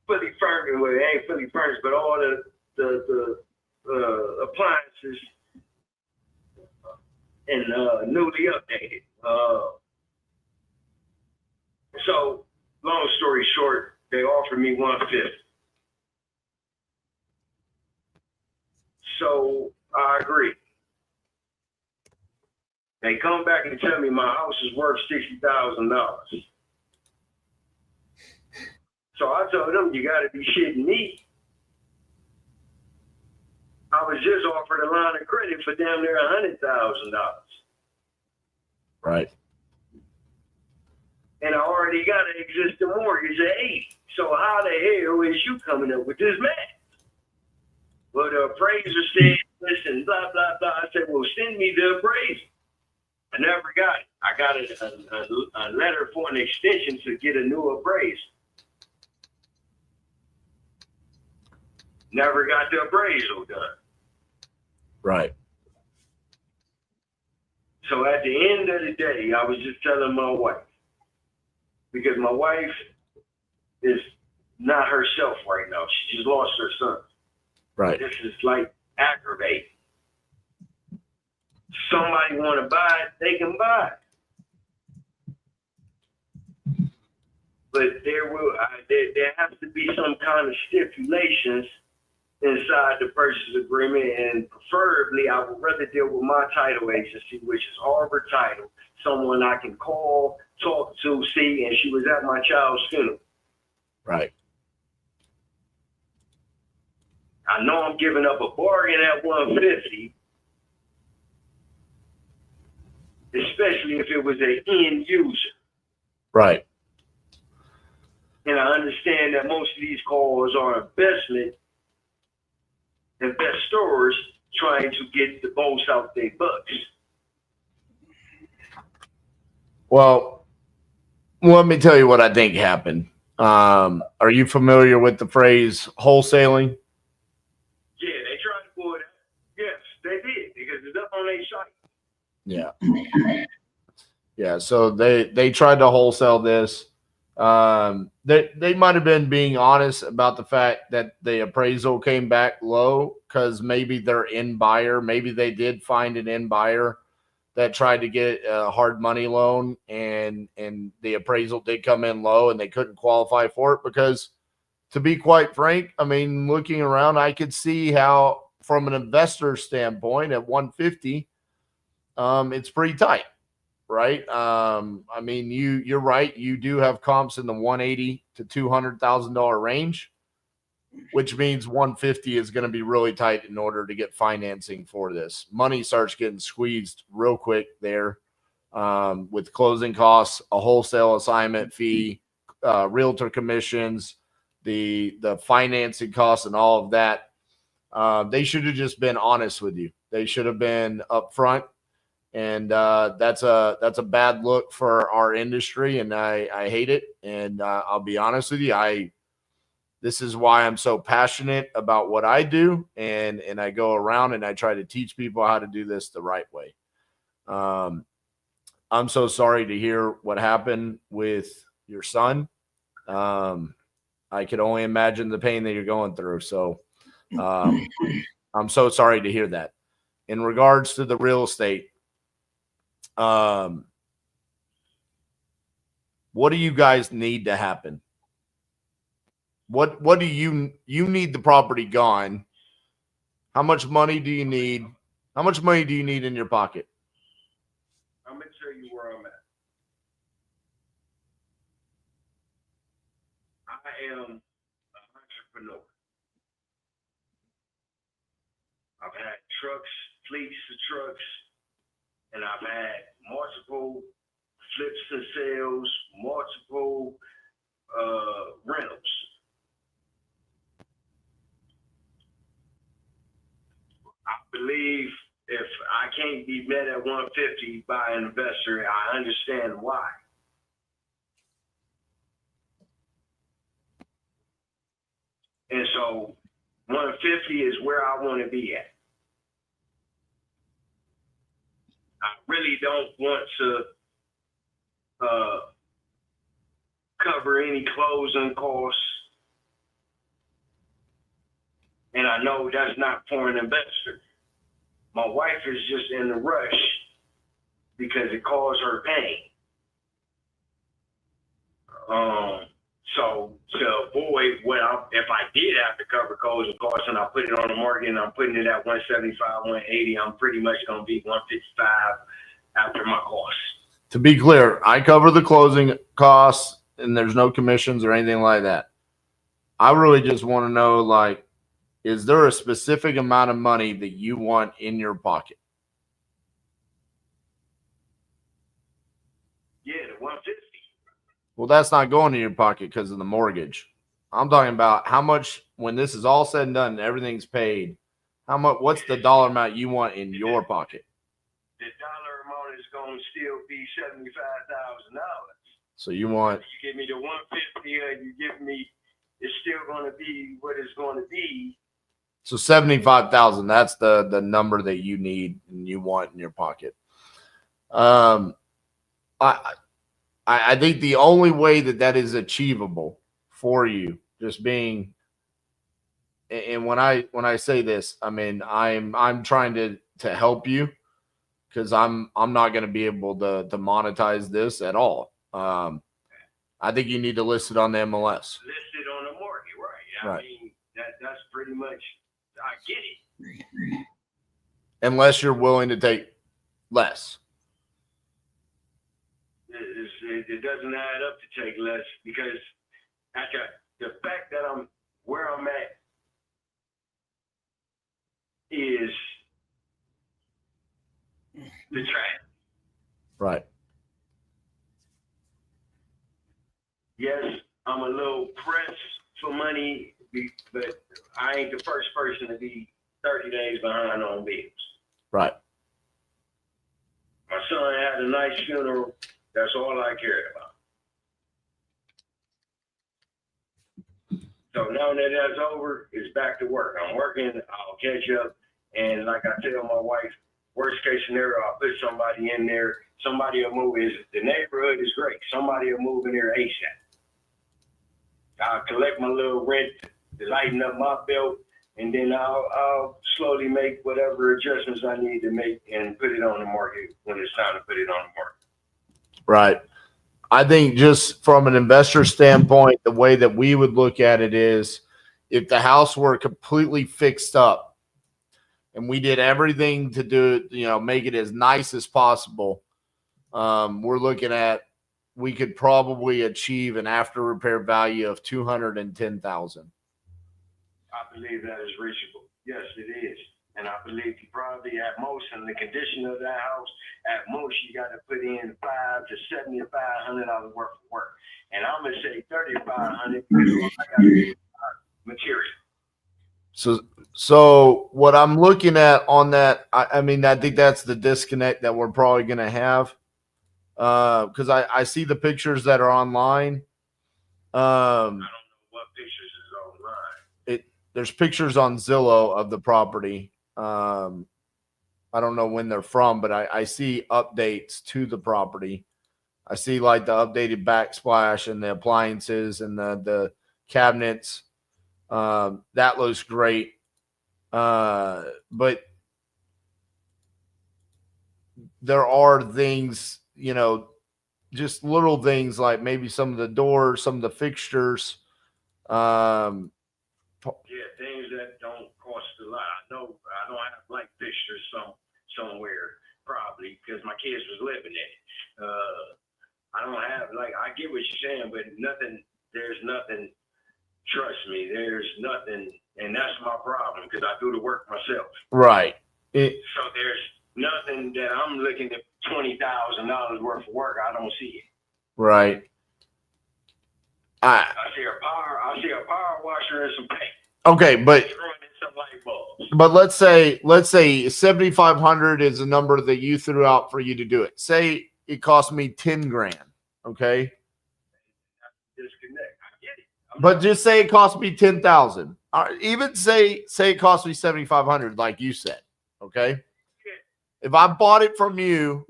fully furnished. Well, it ain't fully furnished, but all the appliances and newly updated. So, long story short, they offered me 150. So I agree. They come back and tell me my house is worth $60,000. So I told them, you got to be shitting me. I was just offered a line of credit for damn near $100,000. Right. And I already got an existing mortgage at 8. So how the hell is you coming up with this math? Well, the appraiser said, listen, blah, blah, blah. I said, well, send me the appraiser. I never got it. I got a letter for an extension to get a new appraisal. Never got the appraisal done. Right. So at the end of the day, I was just telling my wife, because my wife is not herself right now. She just lost her son. Right. This is like aggravating. Somebody want to buy it, they can buy it. But there has to be some kind of stipulations inside the purchase agreement, and preferably I would rather deal with my title agency, which is Arbor Title, someone I can call, talk to, see, and she was at my child's funeral. Right. I know I'm giving up a bargain at 150, especially if it was an end user. Right. And I understand that most of these calls are investors trying to get the most out their bucks. Well, let me tell you what I think happened. Are you familiar with the phrase wholesaling? Yeah, they tried to pull it out. Yes, they did, because it's up on their site. Yeah. Yeah. So they tried to wholesale this. They might have been being honest about the fact that the appraisal came back low because maybe they're in buyer. Maybe they did find an in buyer that tried to get a hard money loan, and the appraisal did come in low and they couldn't qualify for it. Because, to be quite frank, I mean, looking around, I could see how, from an investor standpoint, at 150, it's pretty tight. Right. I mean, you're right. You do have comps in the $180,000 to $200,000 range, which means 150 is going to be really tight in order to get financing for this. Money starts getting squeezed real quick there, with closing costs, a wholesale assignment fee, realtor commissions, the financing costs, and all of that. They should have just been honest with you. They should have been upfront. And that's a bad look for our industry, and I hate it. And I'll be honest with you, this is why I'm so passionate about what I do, and I go around and I try to teach people how to do this the right way. I'm so sorry to hear what happened with your son. I could only imagine the pain that you're going through. So I'm so sorry to hear that. In regards to the real estate, what do you guys need to happen? What do you need the property gone? How much money do you need? How much money do you need in your pocket? I'm going to tell you where I'm at. I am entrepreneur. I've had trucks, fleets of trucks, and I've had multiple flips and sales, multiple rentals. I believe if I can't be met at 150 by an investor, I understand why. And so 150 is where I want to be at. I really don't want to cover any closing costs. And I know that's not for an investor. My wife is just in a rush because it caused her pain. So to avoid if I did have to cover closing costs and I put it on the market and I'm putting it at 175, 180, I'm pretty much going to be 155 after my costs. To be clear, I cover the closing costs and there's no commissions or anything like that. I really just want to know, like, is there a specific amount of money that you want in your pocket? Yeah, the 150. Well, that's not going in your pocket because of the mortgage. I'm talking about how much, when this is all said and done and everything's paid, how much, what's the dollar amount you want in your pocket? The dollar amount is going to still be $75,000. So you want, you give me the 150 or you give me, it's still going to be what it's going to be. so 75,000, that's the number that you need and you want in your pocket. I think the only way that is achievable for you, just being, and when I say this, I mean I'm trying to help you because I'm not going to be able to monetize this at all. I think you need to list it on the MLS. Listed on the market, right? Right. I mean that's pretty much, I get it. Unless you're willing to take less. It doesn't add up to take less because the fact that I'm where I'm at is the track. Right. Yes, I'm a little pressed for money, but I ain't the first person to be 30 days behind on bills. Right. My son had a nice funeral. That's all I cared about. So now that that's over, it's back to work. I'm working. I'll catch up. And like I tell my wife, worst case scenario, I'll put somebody in there. Somebody will move. The neighborhood is great. Somebody will move in there ASAP. I'll collect my little rent to lighten up my bill, and then I'll slowly make whatever adjustments I need to make and put it on the market when it's time to put it on the market. Right. I think just from an investor standpoint, the way that we would look at it is if the house were completely fixed up and we did everything to do it, make it as nice as possible, we're looking at, we could probably achieve an after repair value of $210,000. I believe that is reachable. Yes, it is. And I believe you probably at most, in the condition of that house, at most you got to put in $500 to $7,500 worth of work. And I'm gonna say $3,500 because I got to get material. So what I'm looking at on that, I mean, I think that's the disconnect that we're probably going to have. Because I see the pictures that are online. I don't know what pictures is online. There's pictures on Zillow of the property. I don't know when they're from, but I see updates to the property. I see like the updated backsplash and the appliances and the cabinets. That looks great. But there are things, just little things like maybe some of the doors, some of the fixtures. Yeah, things that don't cost a lot. I know I don't have light fixtures somewhere probably because my kids was living in it. I don't have, like, I get what you're saying, but there's nothing Trust me, there's nothing, and that's my problem because I do the work myself. Right. So there's nothing that I'm looking at $20,000 worth of work. I don't see it. Right. I see a power washer and some paint. Okay, but Screwing in some light bulbs. but let's say 7,500 is a number that you threw out for you to do it. Say it cost me 10 grand. Okay. Disconnect. I get it. But just say it cost me 10,000. Even say it cost me 7,500, like you said. Okay. If I bought it from you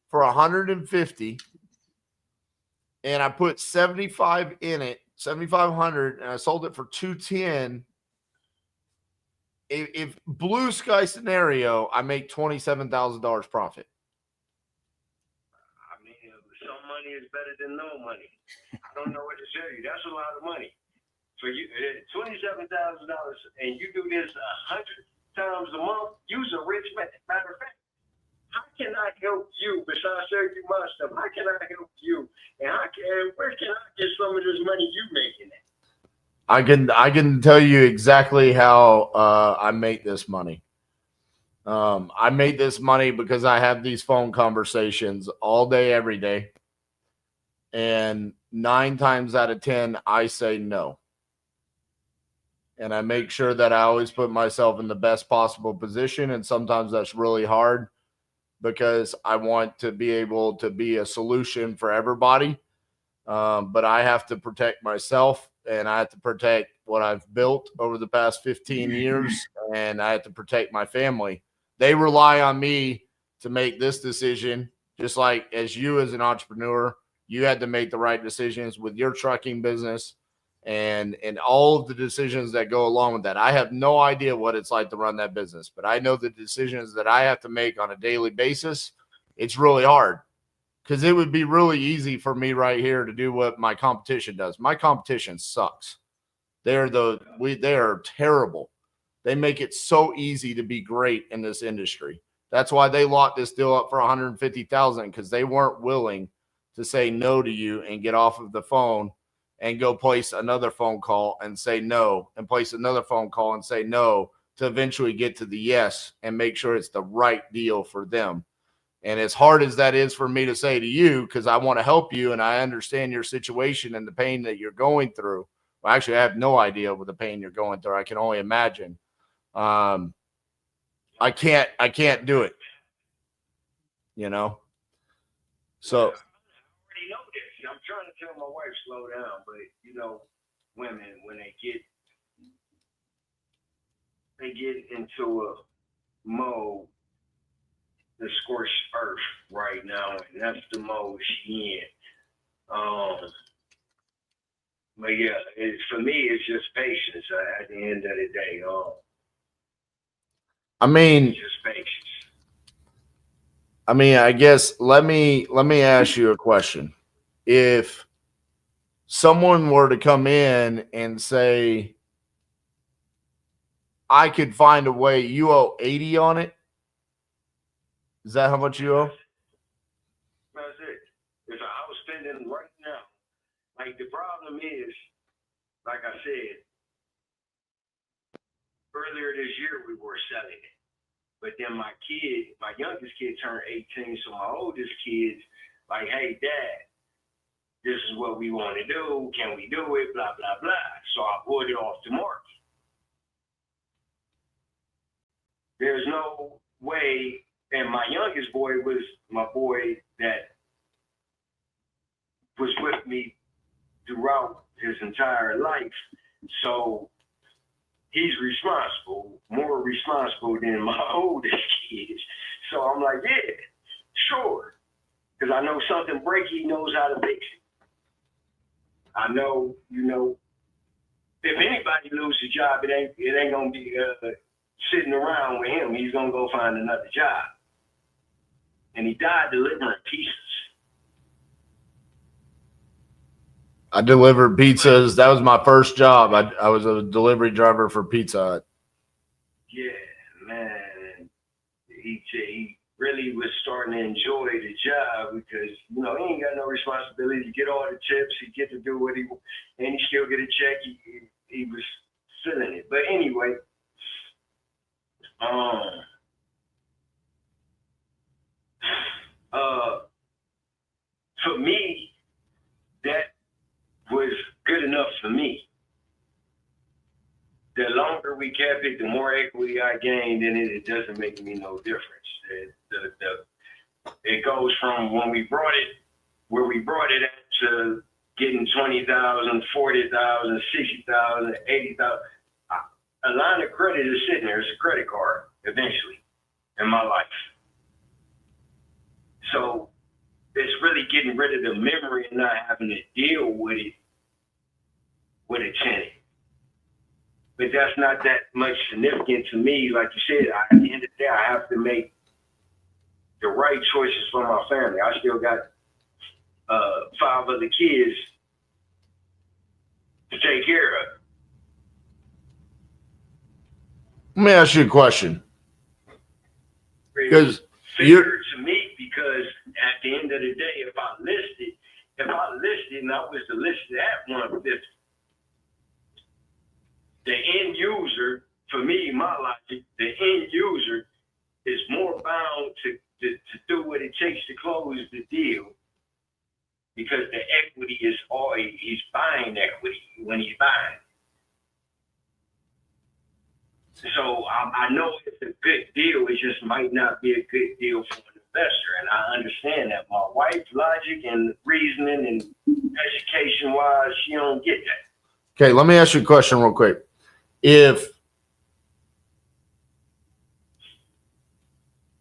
for 150 and I put 75 in it, 7,500, and I sold it for 210. If blue sky scenario, I make $27,000 profit. I mean, some money is better than no money. I don't know what to tell you. That's a lot of money. For you, $27,000, and you do this 100 times a month. You's a rich man. Matter of fact, how can I help you besides serving you my stuff? How can I help you? And where can I get some of this money you making at? I can tell you exactly how I make this money. I made this money because I have these phone conversations all day, every day. And 9 times out of 10, I say no. And I make sure that I always put myself in the best possible position. And sometimes that's really hard because I want to be able to be a solution for everybody. But I have to protect myself and I have to protect what I've built over the past 15 years. And I have to protect my family. They rely on me to make this decision, just like as you as an entrepreneur, you had to make the right decisions with your trucking business and all of the decisions that go along with that. I have no idea what it's like to run that business, but I know the decisions that I have to make on a daily basis. It's really hard because it would be really easy for me right here to do what my competition does. My competition sucks. They are terrible. They make it so easy to be great in this industry. That's why they locked this deal up for $150,000 because they weren't willing to say no to you and get off of the phone and go place another phone call and say no and place another phone call and say no to eventually get to the yes and make sure it's the right deal for them. And as hard as that is for me to say to you, because I want to help you and I understand your situation and the pain that you're going through. Well, actually, I have no idea what the pain you're going through. I can only imagine. I can't do it, you know? So I already know this. I'm trying to tell my wife slow down, but you know, women when they get into a mode, the scorched earth right now, and that's the mode she in. But yeah, for me, it's just patience. At the end of the day, I mean, just patience. I guess let me ask you a question. If someone were to come in and say, I could find a way, you owe 80 on it. Is that how much you owe? That's it. If I was spending right now, like the problem is, like I said, earlier this year we were selling it. But then my youngest kid turned 18, so my oldest kid's like, hey, Dad, this is what we want to do. Can we do it? Blah, blah, blah. So I pulled it off the market. There's no way, and my youngest boy was my boy that was with me throughout his entire life. So he's more responsible than my oldest kids. So I'm like, yeah, sure. Because I know something break, he knows how to fix it. I know, if anybody loses a job, it ain't gonna be sitting around with him. He's gonna go find another job. And he died delivering pieces. I delivered pizzas. That was my first job. I was a delivery driver for Pizza Hut. Yeah, man. He really was starting to enjoy the job because, you know, he ain't got no responsibility. You get all the tips, he get to do what he, and he still get a check. He was feeling it. But anyway, for me, that was good enough for me. The longer we kept it, the more equity I gained in it. It doesn't make me no difference. It goes from when we brought it, where we brought it at, to getting 20,000, 40,000, 60,000, 80,000. A line of credit is sitting there. It's a credit card eventually in my life. So it's really getting rid of the memory and not having to deal with it with a tenant. But that's not that much significant to me. Like you said, at the end of the day, I have to make the right choices for my family. I still got 5 other kids to take care of. Let me ask you a question. Because fair to me, because at the end of the day, if I listed and I was to list it at 150, the end user, for me, my logic, the end user is more bound to do what it takes to close the deal, because the equity is all, he's buying equity when he's buying. So I know it's a good deal. It just might not be a good deal for an investor. And I understand that. My wife's logic and reasoning and education-wise, she don't get that. Okay, let me ask you a question real quick. If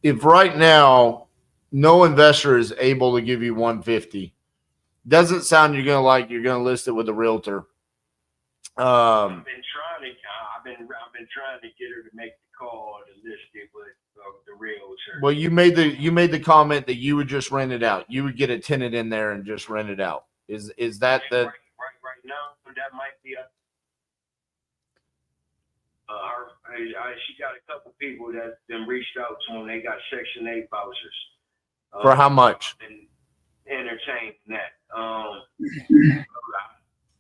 right now no investor is able to give you 150, doesn't sound you're gonna list it with a realtor. I've been trying to get her to make the call to list it with the realtor. Well, you made the comment that you would just rent it out. You would get a tenant in there and just rent it out. Is that the right now? That might be a. She got a couple people that then reached out to them. They got Section 8 vouchers. For how much? And entertain that.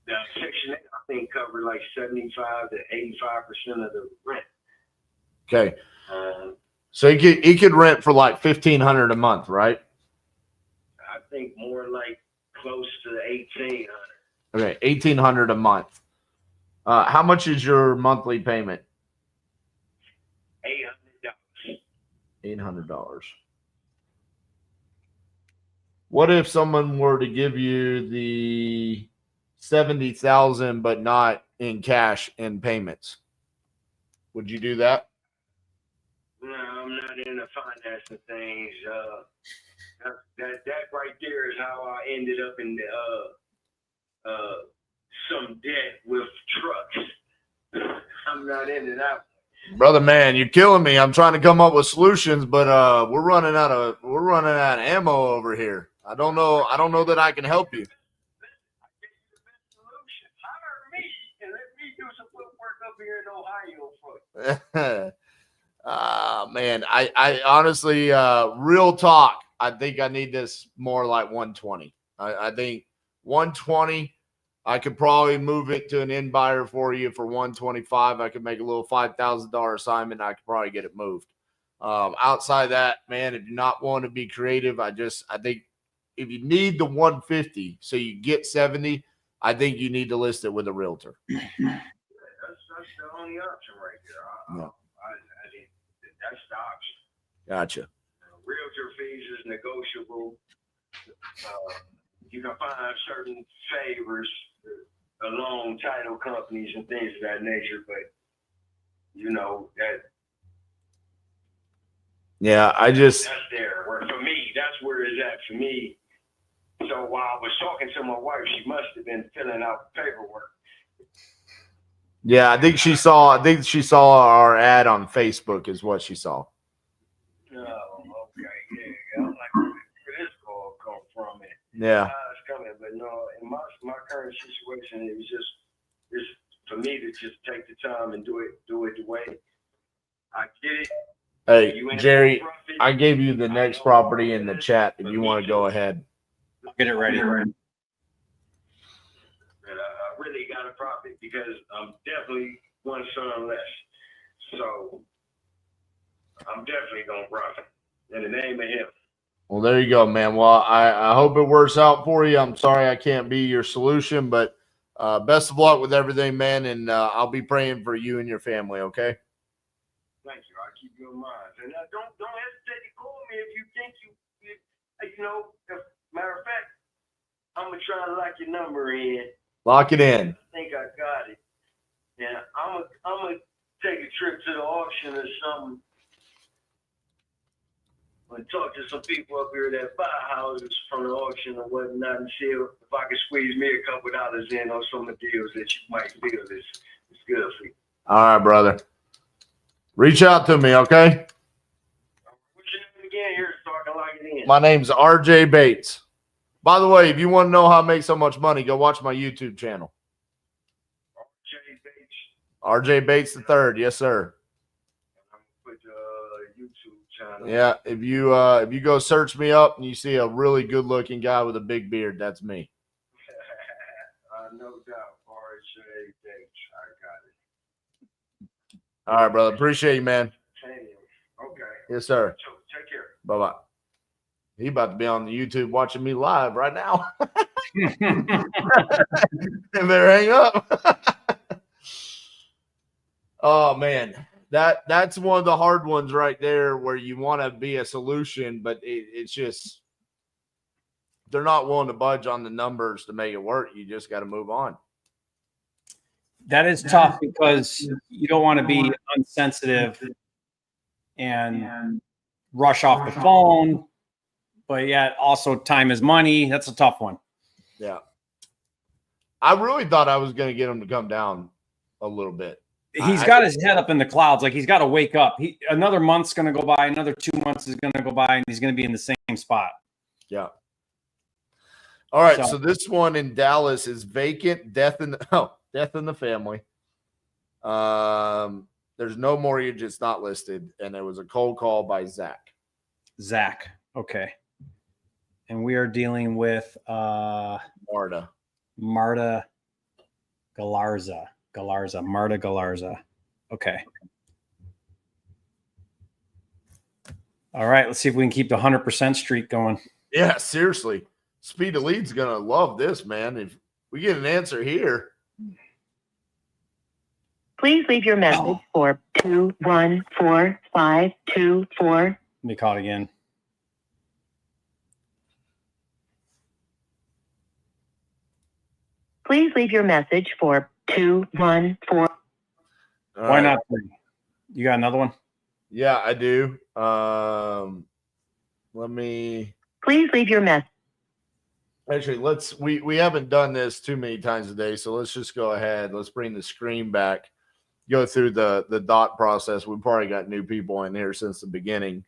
The Section 8, I think, covered like 75 to 85% of the rent. Okay. So he could rent for like $1,500 a month, right? I think more like close to 1,800. Okay, $1,800 a month. How much is your monthly payment? $800. What if someone were to give you the $70,000 but not in cash in payments? Would you do that? No, I'm not into financing things. That right there is how I ended up in some debt with trucks. I'm not into that. Brother, man, you're killing me. I'm trying to come up with solutions, but we're running out of ammo over here. I don't know that I can help you. Hire me and let me do some footwork up here in Ohio for you. Man, I honestly, real talk, I think I need this more like 120. I think 120. I could probably move it to an end buyer for you for 125. I could make a little $5,000 assignment. I could probably get it moved. Outside of that, man, if you're not wanting to be creative, I think if you need the 150 so you get 70, I think you need to list it with a realtor. That's the only option right there. No. That's the option. Gotcha. Realtor fees is negotiable. You can find certain favors along title companies and things of that nature, but you know that. Yeah, that's there. Where for me, that's where it's at for me. So while I was talking to my wife, she must have been filling out paperwork. Yeah, I think she saw our ad on Facebook is what she saw. Oh, okay, yeah. I'm like, where this call come from? Yeah. It's coming, but no, in my current situation, it was just for me to just take the time and do it the way I did it. Hey, Jerry, I gave you the next property in the chat if you want to go ahead. I'll get it ready. And I really got a property because I'm definitely one son less. So I'm definitely gonna run in the name of him. Well, there you go, man. Well, I hope it works out for you. I'm sorry I can't be your solution, but best of luck with everything, man. And I'll be praying for you and your family, okay? Thank you. I'll keep you in mind. And don't hesitate to call me if you think you know. Matter of fact, I'm gonna try to lock your number in. Lock it in. I think I got it. Yeah, I'm gonna take a trip to the auction or something. And talk to some people up here that buy houses from the auction or whatnot and see if I can squeeze me a couple dollars in on some of the deals that you might feel is good for you. All right, brother. Reach out to me, okay? What's your name again here so I can lock it in? My name's RJ Bates. By the way, if you want to know how I make so much money, go watch my YouTube channel. RJ Bates. RJ Bates the third. Yes, sir. I'm gonna put YouTube channel. Yeah, if you go search me up and you see a really good looking guy with a big beard, that's me. No doubt. RJ Bates. I got it. All right, brother. Appreciate you, man. Okay. Yes, sir. So, take care. Bye-bye. He about to be on the YouTube watching me live right now. And better hang up. Oh, man. That's one of the hard ones right there where you want to be a solution, but it's just they're not willing to budge on the numbers to make it work. You just got to move on. That is tough because you don't want to be unsensitive and rush off the phone, but yet also time is money. That's a tough one. Yeah. I really thought I was going to get him to come down a little bit. He's got his head up in the clouds. Like he's got to wake up. Another month's going to go by. Another 2 months is going to go by, and he's going to be in the same spot. Yeah. All right. So this one in Dallas is vacant. Death in the family. There's no mortgage. It's not listed, and it was a cold call by Zach. Okay. And we are dealing with Marta Galarza. Marta Galarza. Okay. All right. Let's see if we can keep the 100% streak going. Yeah, seriously. Speed Elite's going to love this, man. If we get an answer here. Please leave your message for 214524. Let me call it again. Please leave your message for 214. Why not 3? You got another one? Yeah, I do. Let me. Please leave your message. Actually, we haven't done this too many times today, so let's just go ahead. Let's bring the screen back. Go through the dot process. We've probably got new people in here since the beginning.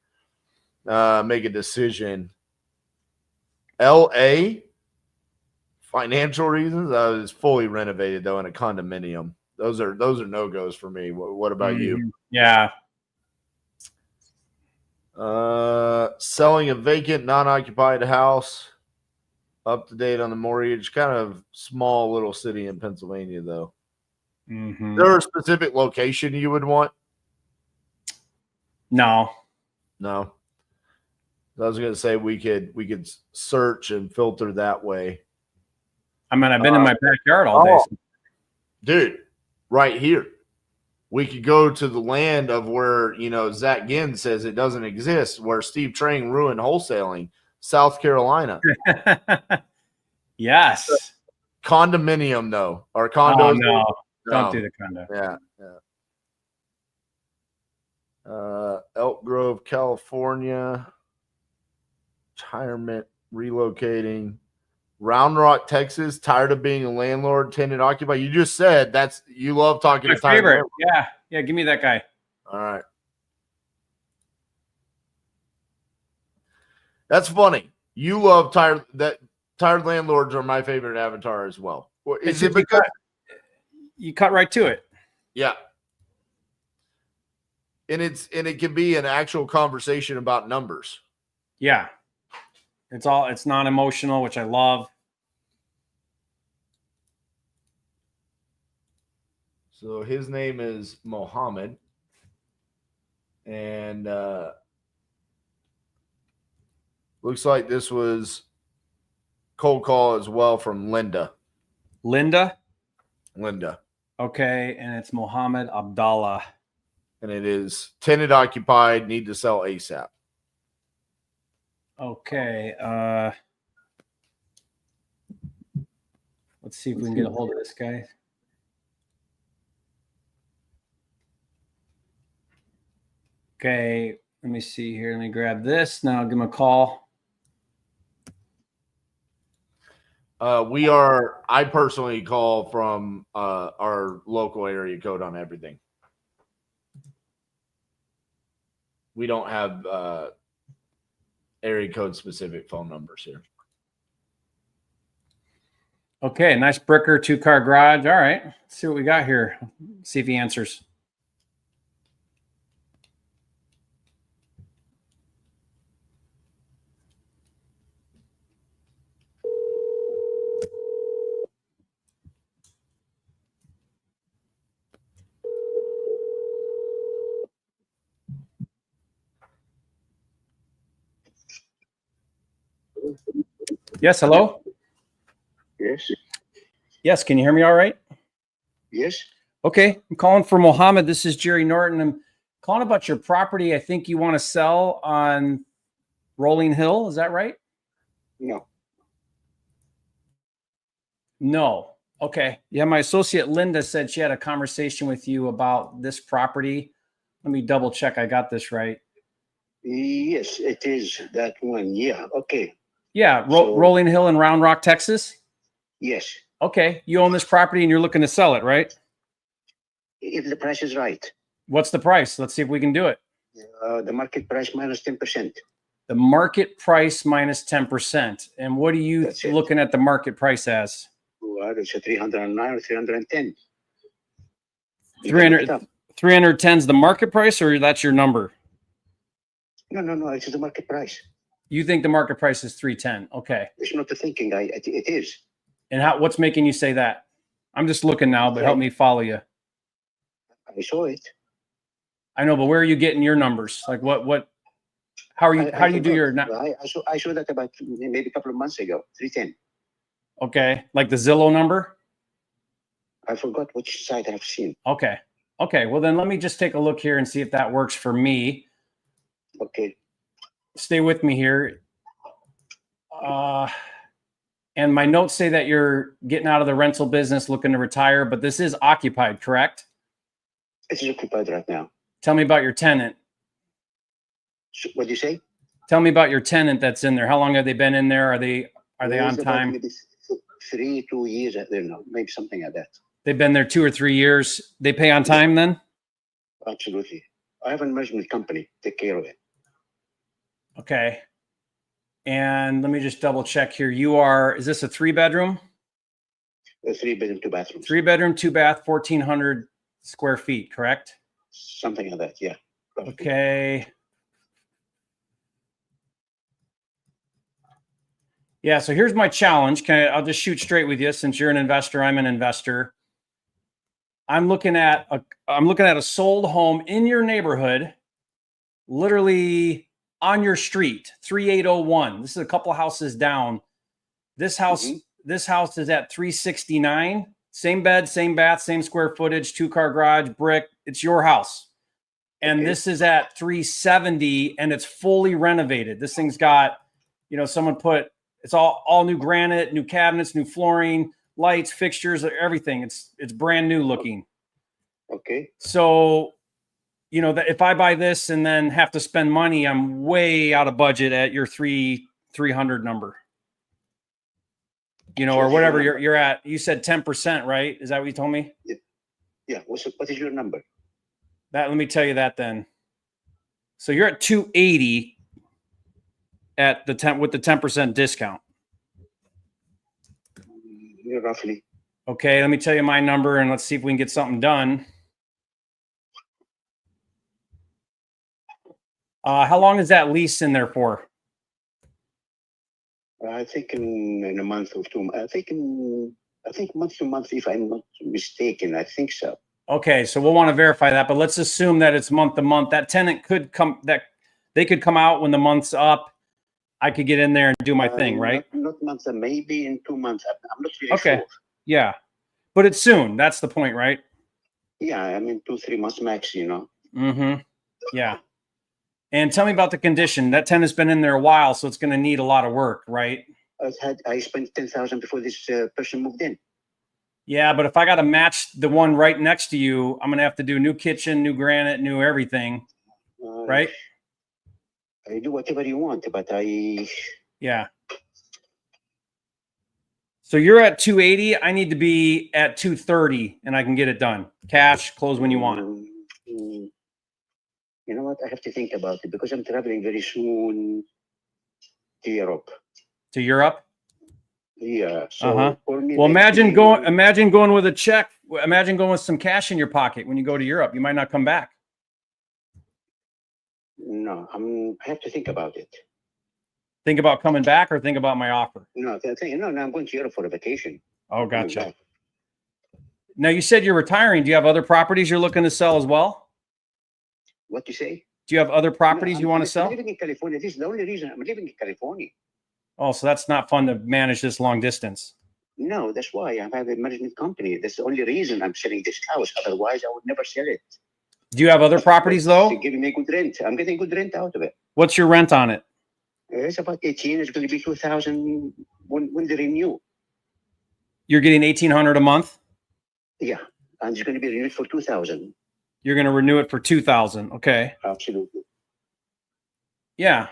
Make a decision. LA, financial reasons. I was fully renovated though in a condominium. Those are no-goes for me. What about you? Yeah. Selling a vacant, non-occupied house. Up to date on the mortgage. Kind of small little city in Pennsylvania though. Mm-hmm. There a specific location you would want? No. I was going to say we could search and filter that way. I mean, I've been in my backyard all day. Dude, right here. We could go to the land of where, Zach Ginn says it doesn't exist, where Steve Trang ruined wholesaling, South Carolina. Yes. Condominium, though. Or condos. Oh, no. Don't do the condo. Yeah. Elk Grove, California. Retirement, relocating. Round Rock, Texas. Tired of being a landlord, tenant occupied. You just said you love talking My to tired favorite. landlords. Yeah. Give me that guy. All right. That's funny. You love tired landlords are my favorite avatar as well. Is it because you cut right to it? Yeah. And it can be an actual conversation about numbers. Yeah. It's non-emotional, which I love. So his name is Mohammed. And looks like this was cold call as well from Linda. Linda. Okay. And it's Mohammed Abdallah. And it is tenant occupied, need to sell ASAP. Okay. Let's see if we can get a hold of this guy. Okay. Let me see here. Let me grab this. Now I'll give him a call. I personally call from our local area code on everything. We don't have area code specific phone numbers here. Okay, nice bricker, 2-car garage. All right, let's see what we got here. See if he answers. Yes, hello? Yes. Yes, can you hear me all right? Yes. Okay, I'm calling for Mohammed. This is Jerry Norton. I'm calling about your property. I think you want to sell on Rolling Hill. Is that right? No. No. Okay. Yeah, my associate Linda said she had a conversation with you about this property. Let me double check I got this right. Yes, it is that one. Yeah. Okay. Yeah, So- Rolling Hill in Round Rock, Texas. Yes. Okay, you own this property and you're looking to sell it, right? If the price is right, What's the price? Let's see if we can do it. the market price minus 10%. The market price minus 10%. And what are you That's it. looking at the market price as? Well, it's a 309 or 310. You can 300 look it up. 310 is the market price, or that's your number? No. It's the market price. You think the market price is 310? Okay. It's not the thinking. It is. And what's making you say that? I'm just looking now, but help me follow you. I saw it. I know, but where are you getting your numbers? Like how do you do your, I saw that about maybe a couple of months ago. 310. okay, like the Zillow number? I forgot which site I've seen. Okay. Okay. Well, then let me just take a look here and see if that works for me. Okay. Stay with me here. And my notes say that you're getting out of the rental business, looking to retire, but this is occupied, correct? It's occupied right now. Tell me about your tenant. What do you say? Tell me about your tenant that's in there. How long have they been in there? Are they on It's about time? Maybe 2 years. I don't know. Maybe something like that. They've been there 2 or 3 years. They pay on time then? Absolutely. I have a management company. Take care of it. Okay. And let me just double check here. Is this a 3-bedroom? A 3-bedroom, 2 bathrooms. 3-bedroom, 2-bath, 1,400 square feet, correct? Something like that. Yeah. Okay. Yeah, so here's my challenge. I'll just shoot straight with you since you're an investor, I'm an investor. I'm looking at a sold home in your neighborhood, literally on your street, 3801. This is a couple houses down. This house is at 369. Same bed, same bath, same square footage, 2-car garage, brick. It's your house. And this is at 370 and it's fully renovated. This thing's got, someone put, it's all new granite, new cabinets, new flooring, lights, fixtures, everything. It's brand new looking. Okay. So, that if I buy this and then have to spend money, I'm way out of budget at your 300 number. Or whatever you're at. You said 10%, right? Is that what you told me? Yeah. What is your number? Let me tell you that then. So you're at 280 at with the 10% discount. Yeah, roughly. Okay, let me tell you my number and let's see if we can get something done. How long is that lease in there for? I think in a month or two. I think month to month, if I'm not mistaken. I think so. Okay, so we'll want to verify that, but let's assume that it's month to month. That tenant could come, that they could come out when the month's up. I could get in there and do my thing, right? Not months, maybe in 2 months. I'm not really Okay. sure. Yeah, but it's soon. That's the point, right? Yeah, I mean 2-3 months max. Mm-hmm. Yeah. And tell me about the condition. That tenant's been in there a while, so it's going to need a lot of work, right? I spent $10,000 before this person moved in. Yeah, but if I got to match the one right next to you, I'm going to have to do new kitchen, new granite, new everything, right? I do whatever you want, but Yeah. So you're at 280. I need to be at 230, and I can get it done. Cash, close when you want. You know what? I have to think about it because I'm traveling very soon to Europe. To Europe? Yeah. So for me, well, imagine going with a check. Imagine going with some cash in your pocket when you go to Europe. You might not come back. No, I have to think about it. Think about coming back or think about my offer? No, I'm going to Europe for a vacation. Oh, gotcha. Now, you said you're retiring. Do you have other properties you're looking to sell as well? What you say? Do you have other properties you want to sell? I'm living in California. This is the only reason I'm living in California. Oh, so that's not fun to manage this long distance. No, that's why I have a management company. That's the only reason I'm selling this house. Otherwise, I would never sell it. Do you have other properties, though? They're giving me good rent. I'm getting good rent out of it. What's your rent on it? It's about 18. It's going to be 2,000 when they renew. You're getting 1,800 a month? Yeah, and it's going to be renewed for 2,000. You're going to renew it for 2,000. Okay. Absolutely. Yeah.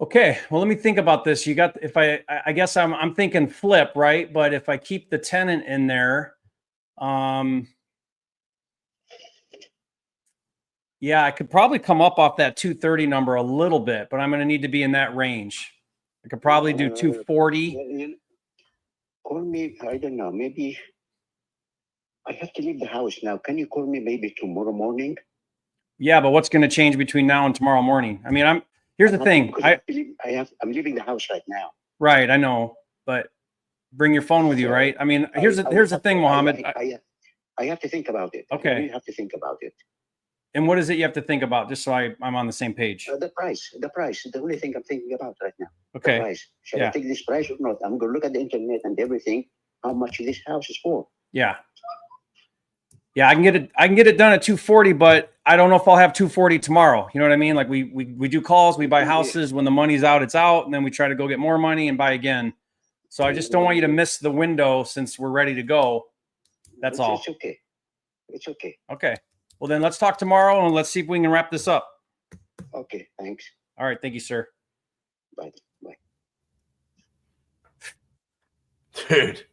Okay. Well, let me think about this. You got, I guess I'm thinking flip, right? But if I keep the tenant in there, yeah, I could probably come up off that 230 number a little bit, but I'm going to need to be in that range. I could probably do 240. Call me, I don't know, maybe I have to leave the house now. Can you call me maybe tomorrow morning? Yeah, but what's going to change between now and tomorrow morning? I mean, here's the thing. I'm leaving the house right now. Right, I know, but bring your phone with you, right? I mean, here's the thing, Mohammed. I have to think about it. Okay. I really have to think about it. And what is it you have to think about, just so I'm on the same page? The price. The only thing I'm thinking about right now. Okay. The price. Should I take this price or not? I'm going to look at the internet and everything, how much this house is for. Yeah. Yeah, I can get it done at 240, but I don't know if I'll have 240 tomorrow. You know what I mean? Like we do calls, we buy houses. When the money's out, it's out, and then we try to go get more money and buy again. So I just don't want you to miss the window since we're ready to go. That's all. It's okay. It's okay. Okay. Well, then let's talk tomorrow and let's see if we can wrap this up. Okay, thanks. All right. Thank you, sir. Bye. Bye. Dude,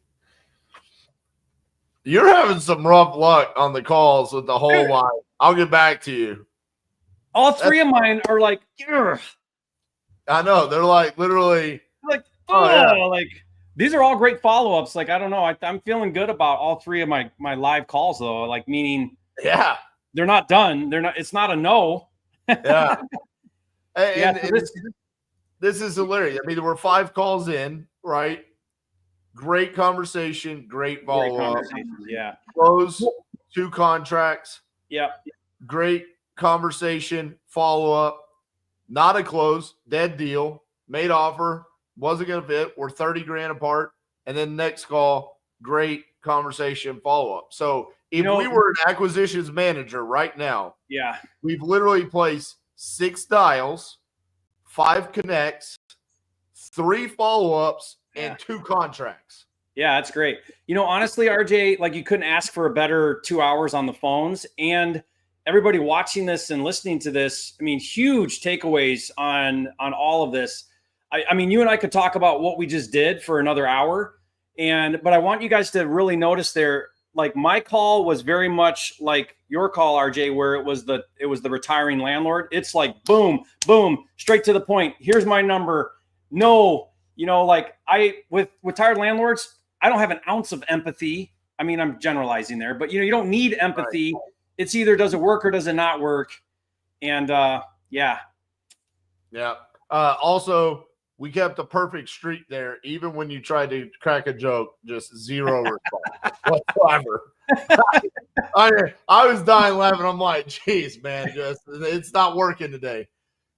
you're having some rough luck on the calls with the whole line. I'll get back to you. All three of mine are like, ugh. I know. They're like literally Like, like these are all great follow-ups. Like, I don't know. I'm feeling good about all three of my live calls though. Like, meaning, yeah, they're not done. They're not, it's not a no. yeah. And so this is hilarious. I mean, there were 5 calls in, right? Great conversation, great follow-up. Yeah. Close 2 contracts. Yeah. Great conversation, follow-up. Not a close, dead deal. Made offer, wasn't going to fit. We're 30 grand apart. And then next call, great conversation, follow-up. So if we were an acquisitions manager right now, yeah, we've literally placed 6 dials, 5 connects, 3 follow-ups, and 2 contracts. Yeah, that's great. You know, honestly, RJ, like you couldn't ask for a better 2 hours on the phones. And everybody watching this and listening to this, I mean, huge takeaways on all of this. I mean, you and I could talk about what we just did for another hour. But I want you guys to really notice there, like my call was very much like your call, RJ, where it was the retiring landlord. It's like, boom, boom, straight to the point. Here's my number. No, you know, like with retired landlords, I don't have an ounce of empathy. I mean, I'm generalizing there, but you know, you don't need empathy. Right. It's either does it work or does it not work? And yeah, Yeah. Also, we kept a perfect streak there, even when you tried to crack a joke, just zero response whatsoever. I was dying laughing. I'm like, geez, man, just it's not working today.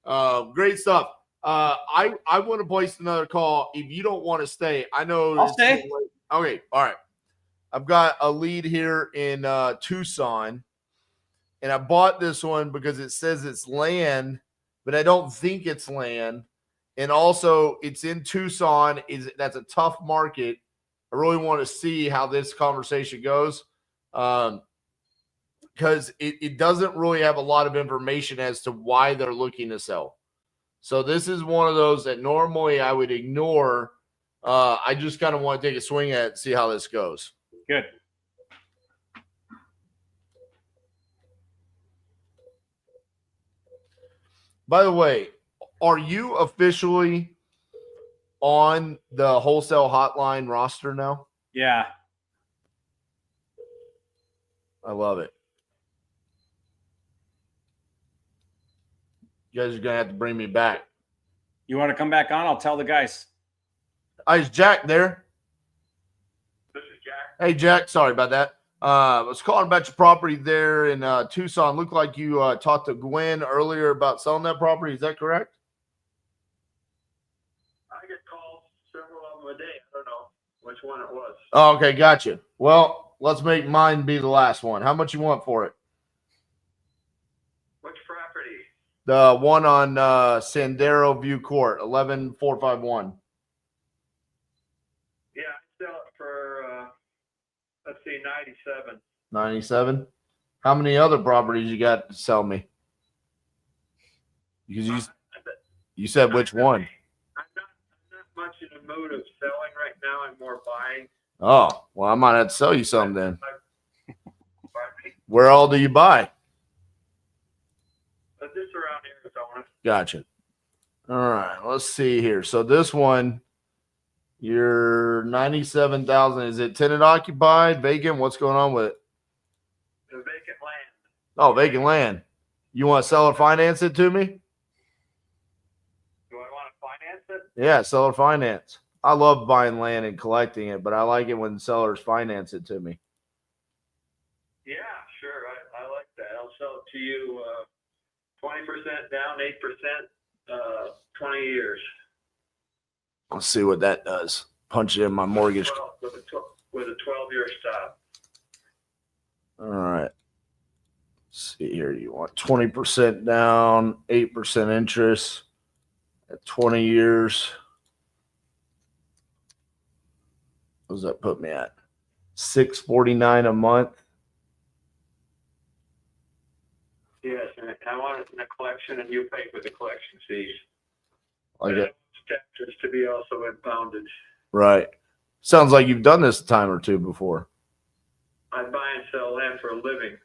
Great stuff. I want to place another call. If you don't want to stay, I know I'll it's stay. late. Okay, all right. I've got a lead here in Tucson, and I bought this one because it says it's land, but I don't think it's land. And also, it's in Tucson. That's a tough market. I really want to see how this conversation goes, because it doesn't really have a lot of information as to why they're looking to sell. So this is one of those that normally I would ignore. I just kind of want to take a swing at it, see how this goes. Good. By the way, are you officially on the wholesale hotline roster now? Yeah. I love it. You guys are going to have to bring me back. You want to come back on? I'll tell the guys. Is Jack there? This is Jack. Hey, Jack. Sorry about that. I was calling about your property there in Tucson. Looked like you talked to Gwen earlier about selling that property. Is that correct? I get calls, several of them a day. I don't know which one it was. Oh, okay. Gotcha. Well, let's make mine be the last one. How much you want for it? Which property? The one on Sandero View Court, 11451. Yeah, I sell it for, let's see, 97. 97. How many other properties you got to sell me? Because you said which one? I'm not much in the mood of selling right now. I'm more buying. Oh, well, I might have to sell you some then. Pardon me? Where all do you buy? But this around Arizona. Gotcha. All right, let's see here. So this one, you're 97,000. Is it tenant occupied, vacant? What's going on with it? The vacant land. Oh, vacant land. You want to sell or finance it to me? Do I want to finance it? Yeah, sell or finance. I love buying land and collecting it, but I like it when sellers finance it to me. Yeah, sure. I like that. I'll sell it to you 20% down, 8%, 20 years. Let's see what that does. Punch it in my mortgage. With a 12-year stop. All right. Let's see here. You want 20% down, 8% interest at 20 years. What does that put me at? $649 a month. Yes, and I want it in a collection, and you pay for the collection fees. Like it. Taxes to be also impounded. Right. Sounds like you've done this a time or two before. I buy and sell land for a living.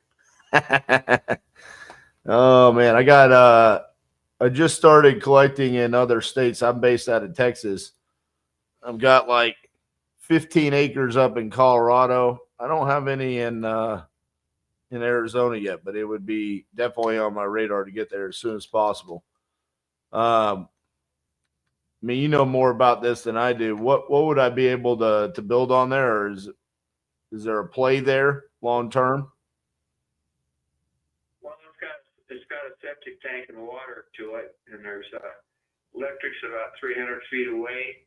Oh man, I just started collecting in other states. I'm based out of Texas. I've got like 15 acres up in Colorado. I don't have any in Arizona yet, but it would be definitely on my radar to get there as soon as possible. I mean, you know more about this than I do. What would I be able to build on there, or is there a play there long term? Well, it's got a septic tank and water to it, and there's electric's about 300 feet away.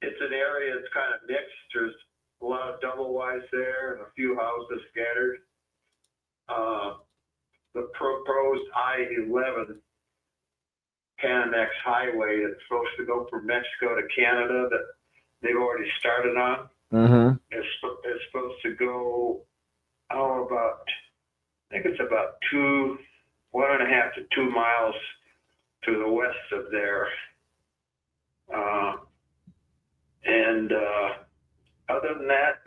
It's an area that's kind of mixed. There's a lot of double wides there and a few houses scattered. The proposed I-11 Panamex highway that's supposed to go from Mexico to Canada that they've already started on. Mm-hmm. It's supposed to go, I think it's about 1.5 to 2 miles to the west of there. Other than that,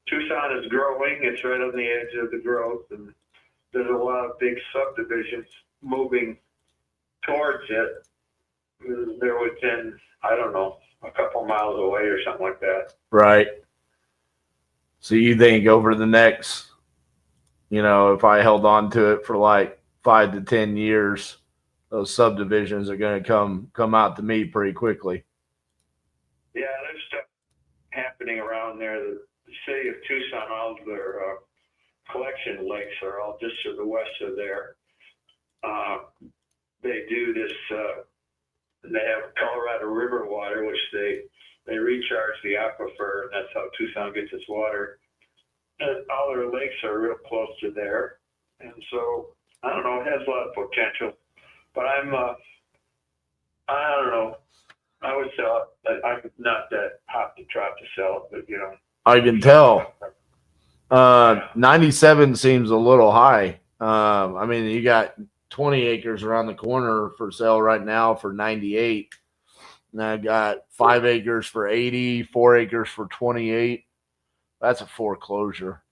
Tucson is growing. It's right on the edge of the growth, and there's a lot of big subdivisions moving towards it. They're within, I don't know, a couple miles away or something like that. Right. So you think over the next You know, if I held on to it for like 5 to 10 years, those subdivisions are going to come out to me pretty quickly. Yeah, there's stuff happening around there. The city of Tucson, all of their collection lakes are all just to the west of there. They do this, they have Colorado River water, which they recharge the aquifer, and that's how Tucson gets its water. And all their lakes are real close to there. And so, I don't know, it has a lot of potential. But I don't know. I would sell it. I'm not that hot to try to sell it, but you know. I can tell. 97 seems a little high. I mean, you got 20 acres around the corner for sale right now for 98. And I got 5 acres for 80, 4 acres for 28. That's a foreclosure.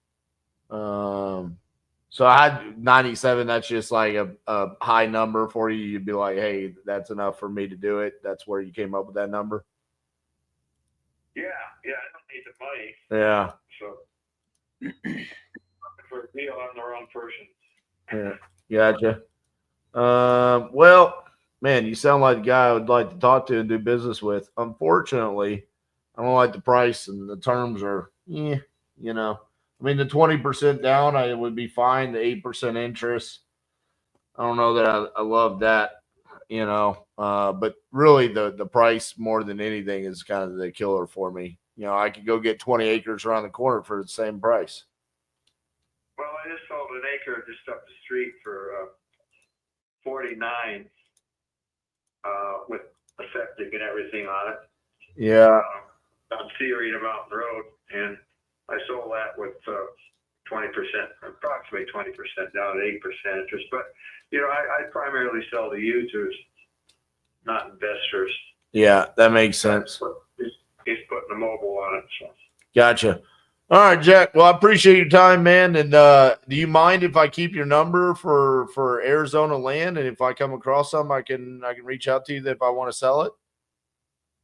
So I had 97. That's just like a high number for you. You'd be like, hey, that's enough for me to do it. That's where you came up with that number. Yeah, I don't need the money. Yeah. So for a deal, I'm the wrong person. Yeah, gotcha. Well, man, you sound like the guy I would like to talk to and do business with. Unfortunately, I don't like the price, and the terms are, you know. I mean, the 20% down, I would be fine. The 8% interest, I don't know that I love that, you know. But really, the price more than anything is kind of the killer for me. You know, I could go get 20 acres around the corner for the same price. Well, I just sold an acre just up the street for 49 with the septic and everything on it. Yeah. On Theory Mountain Road, and I sold that with 20%, approximately 20% down at 8% interest. But you know, I primarily sell to users, not investors. Yeah, that makes sense. He's putting a mobile on it. So. Gotcha. All right, Jack. Well, I appreciate your time, man. And do you mind if I keep your number for Arizona land? And if I come across some, I can reach out to you if I want to sell it.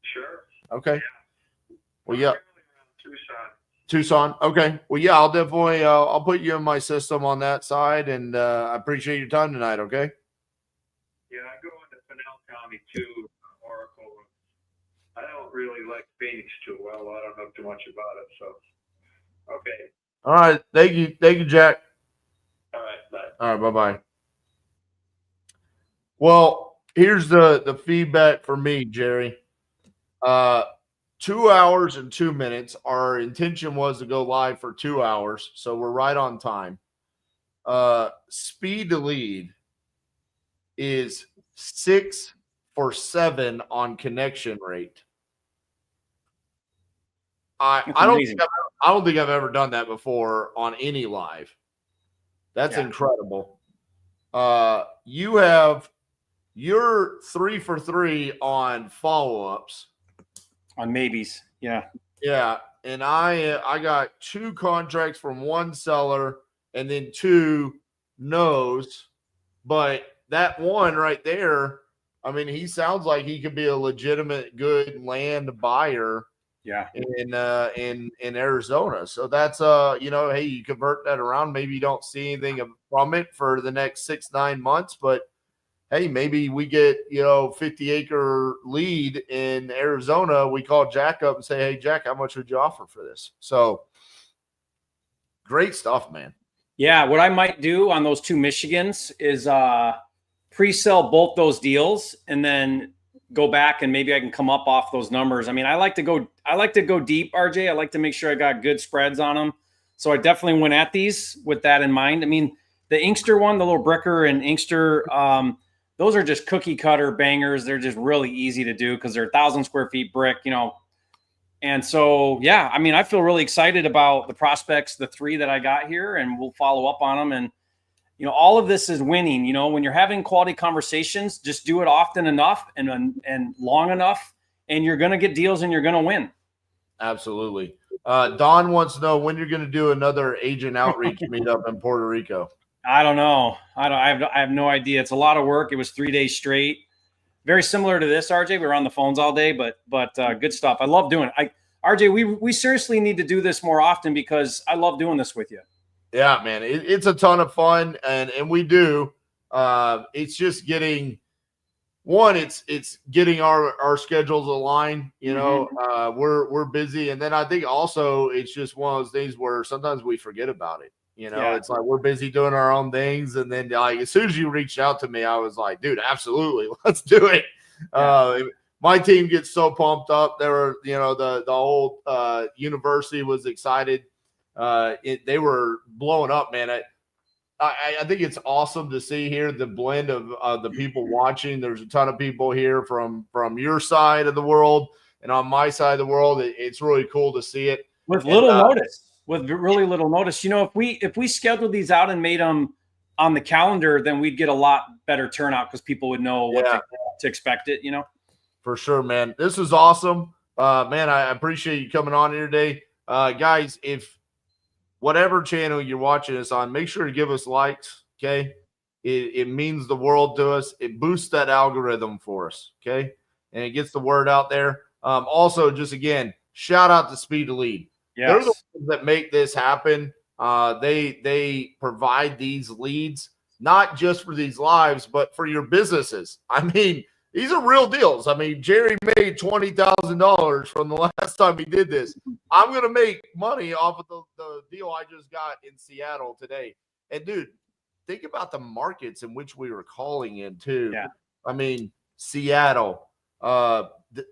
Sure. Okay. Yeah. Well, yeah. Tucson. Okay. Well, yeah, I'll definitely I'll put you in my system on that side, and I appreciate your time tonight. Okay. Yeah, I go into Pinell County too, Oracle. I don't really like Phoenix too well. I don't know too much about it, so. Okay. All right. Thank you, Jack. All right. Bye. All right. Bye. Well, here's the feedback for me, Jerry. 2 hours and 2 minutes. Our intention was to go live for 2 hours, so we're right on time. Speed to lead is 6 for 7 on connection rate. I don't think I've ever done that before on any live. That's incredible. You're 3 for 3 on follow-ups. On maybes. Yeah. Yeah. And I got 2 contracts from 1 seller and then 2 no's. But that one right there, I mean, he sounds like he could be a legitimate good land buyer. Yeah. In Arizona. So that's you know, hey, you convert that around. Maybe you don't see anything from it for the next 6-9 months, but hey, maybe we get, 50-acre lead in Arizona. We call Jack up and say, hey, Jack, how much would you offer for this? So great stuff, man. Yeah. What I might do on those 2 Michigans is pre-sell both those deals and then go back and maybe I can come up off those numbers. I mean, I like to go deep, RJ. I like to make sure I got good spreads on them. So I definitely went at these with that in mind. I mean, the Inkster one, the little Bricker and Inkster, those are just cookie cutter bangers. They're just really easy to do because they're 1,000 square feet brick, And so, yeah, I mean, I feel really excited about the prospects, the 3 that I got here, and we'll follow up on them. And, all of this is winning. When you're having quality conversations, just do it often enough and long enough, and you're going to get deals and you're going to win. Absolutely. Don wants to know when you're going to do another agent outreach meetup in Puerto Rico. I don't know. I have no idea. It's a lot of work. It was 3 days straight. Very similar to this, RJ. We were on the phones all day, but good stuff. I love doing it. RJ, we seriously need to do this more often because I love doing this with you. Yeah, man, it's a ton of fun, and we do. It's just getting one. It's getting our schedules aligned. You know, we're busy, and then I think also it's just one of those things where sometimes we forget about it. You know, Yeah. it's like we're busy doing our own things, and then like as soon as you reached out to me, I was like, dude, absolutely, let's do it. Yeah. My team gets so pumped up. They were, you know, the whole university was excited. They were blowing up, man. I think it's awesome to see here the blend of the people watching. There's a ton of people here from your side of the world and on my side of the world. It's really cool to see it with little notice. With really little notice. You know, if we scheduled these out and made them on the calendar, then we'd get a lot better turnout because people would know what to expect it. You know, for sure, man. This is awesome, man. I appreciate you coming on here today, guys. If whatever channel you're watching us on, make sure to give us likes. Okay, it means the world to us. It boosts that algorithm for us. Okay, and it gets the word out there. Also, just again, shout out to Speed to Lead. yes. They're the ones that make this happen. They provide these leads not just for these lives, but for your businesses. I mean, these are real deals. I mean, Jerry made $20,000 from the last time he did this. I'm going to make money off of the deal I just got in Seattle today. And, dude, think about the markets in which we were calling in, too. Yeah. I mean, Seattle,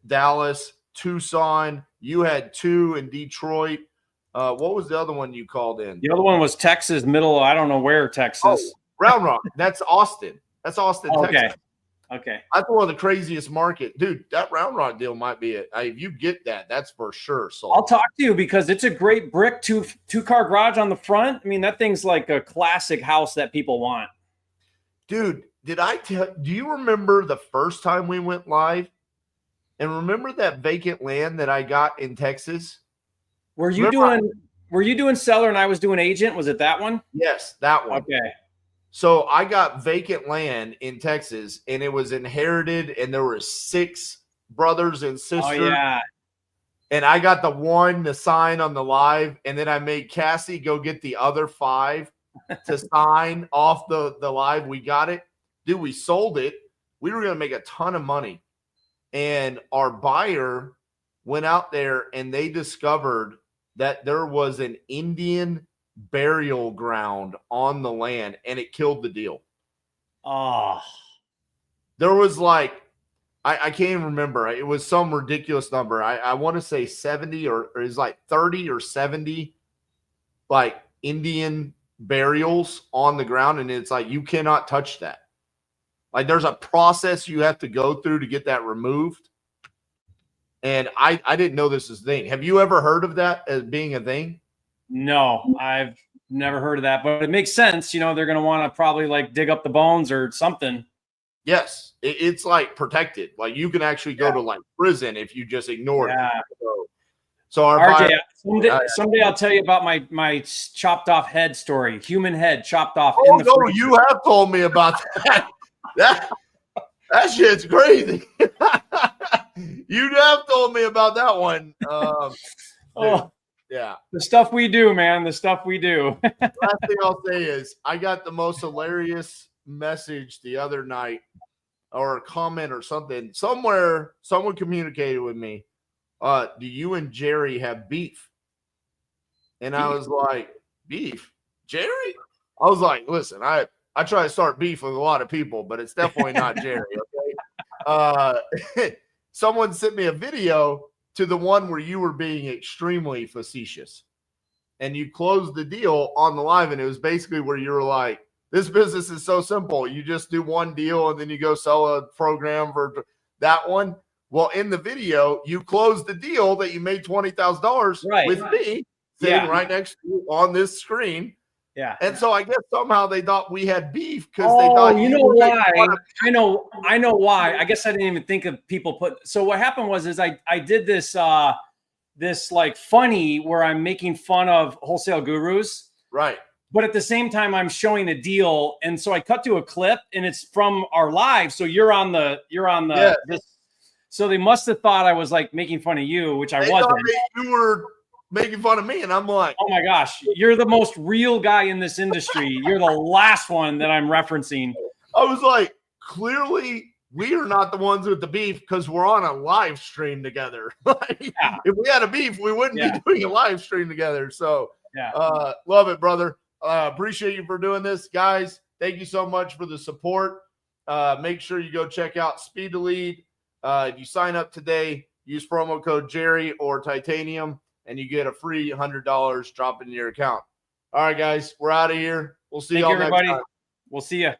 Dallas, Tucson. You had 2 in Detroit. What was the other one you called in? The other one was Texas, middle. I don't know where Texas. Oh, Round Rock. That's Austin. That's Austin, Okay. Texas. Okay. That's one of the craziest market. Dude, that Round Rock deal might be it. If you get that, that's for sure sold. I'll talk to you because it's a great brick two-car garage on the front. I mean, that thing's like a classic house that people want. Dude, do you remember the first time we went live? And remember that vacant land that I got in Texas? Were you doing seller and I was doing agent? Was it that one? Yes, that one. Okay. So I got vacant land in Texas, and it was inherited, and there were 6 brothers and sisters. Oh, yeah. And I got the sign on the live, and then I made Cassie go get the other 5 to sign off the live. We got it. Dude, we sold it. We were going to make a ton of money. And our buyer went out there, and they discovered that there was an Indian burial ground on the land, and it killed the deal. Oh, There was like, I can't even remember. It was some ridiculous number. I want to say 70 or it was like 30 or 70 like Indian burials on the ground. And it's like, you cannot touch that. Like there's a process you have to go through to get that removed. And I didn't know this is a thing. Have you ever heard of that as being a thing? no, I've never heard of that, but it makes sense. You know, they're going to want to probably like dig up the bones or something. Yes. It's like protected. Like you can actually go to like prison if you just ignore it. So our RJ, buyer, someday I'll tell you about my chopped off head story. Human head chopped off. Oh, no, you have told me about that. That shit's crazy. You have told me about that one. Yeah. The stuff we do, man. The stuff we do. Last thing I'll say is I got the most hilarious message the other night or a comment or something. Somewhere, someone communicated with me. Do you and Jerry have beef? And I was like, beef? Jerry? I was like, listen, I try to start beef with a lot of people, but it's definitely not Jerry, okay? Someone sent me a video to the one where you were being extremely facetious. And you closed the deal on the live, and it was basically where you were like, this business is so simple. You just do one deal, and then you go sell a program for that one. Well, in the video, you closed the deal that you made $20,000 with me sitting right next to you on this screen. Yeah. And so I guess somehow they thought we had beef because they thought you know why. I know why. I guess I didn't even think of people so what happened was I did this this like funny where I'm making fun of wholesale gurus. Right. But at the same time, I'm showing a deal. And so I cut to a clip and it's from our live. So you're on this. So they must have thought I was like making fun of you, which I wasn't. You were making fun of me, and I'm like, oh my gosh, you're the most real guy in this industry. You're the last one that I'm referencing. I was like, clearly we are not the ones with the beef because we're on a live stream together. If we had a beef, we wouldn't be doing a live stream together. So love it, brother. Appreciate you for doing this, guys. Thank you so much for the support. Make sure you go check out Speed to Lead. If you sign up today, use promo code Jerry or Titanium, and you get a free $100 drop into your account. All right, guys, we're out of here. We'll see y'all next time. We'll see you.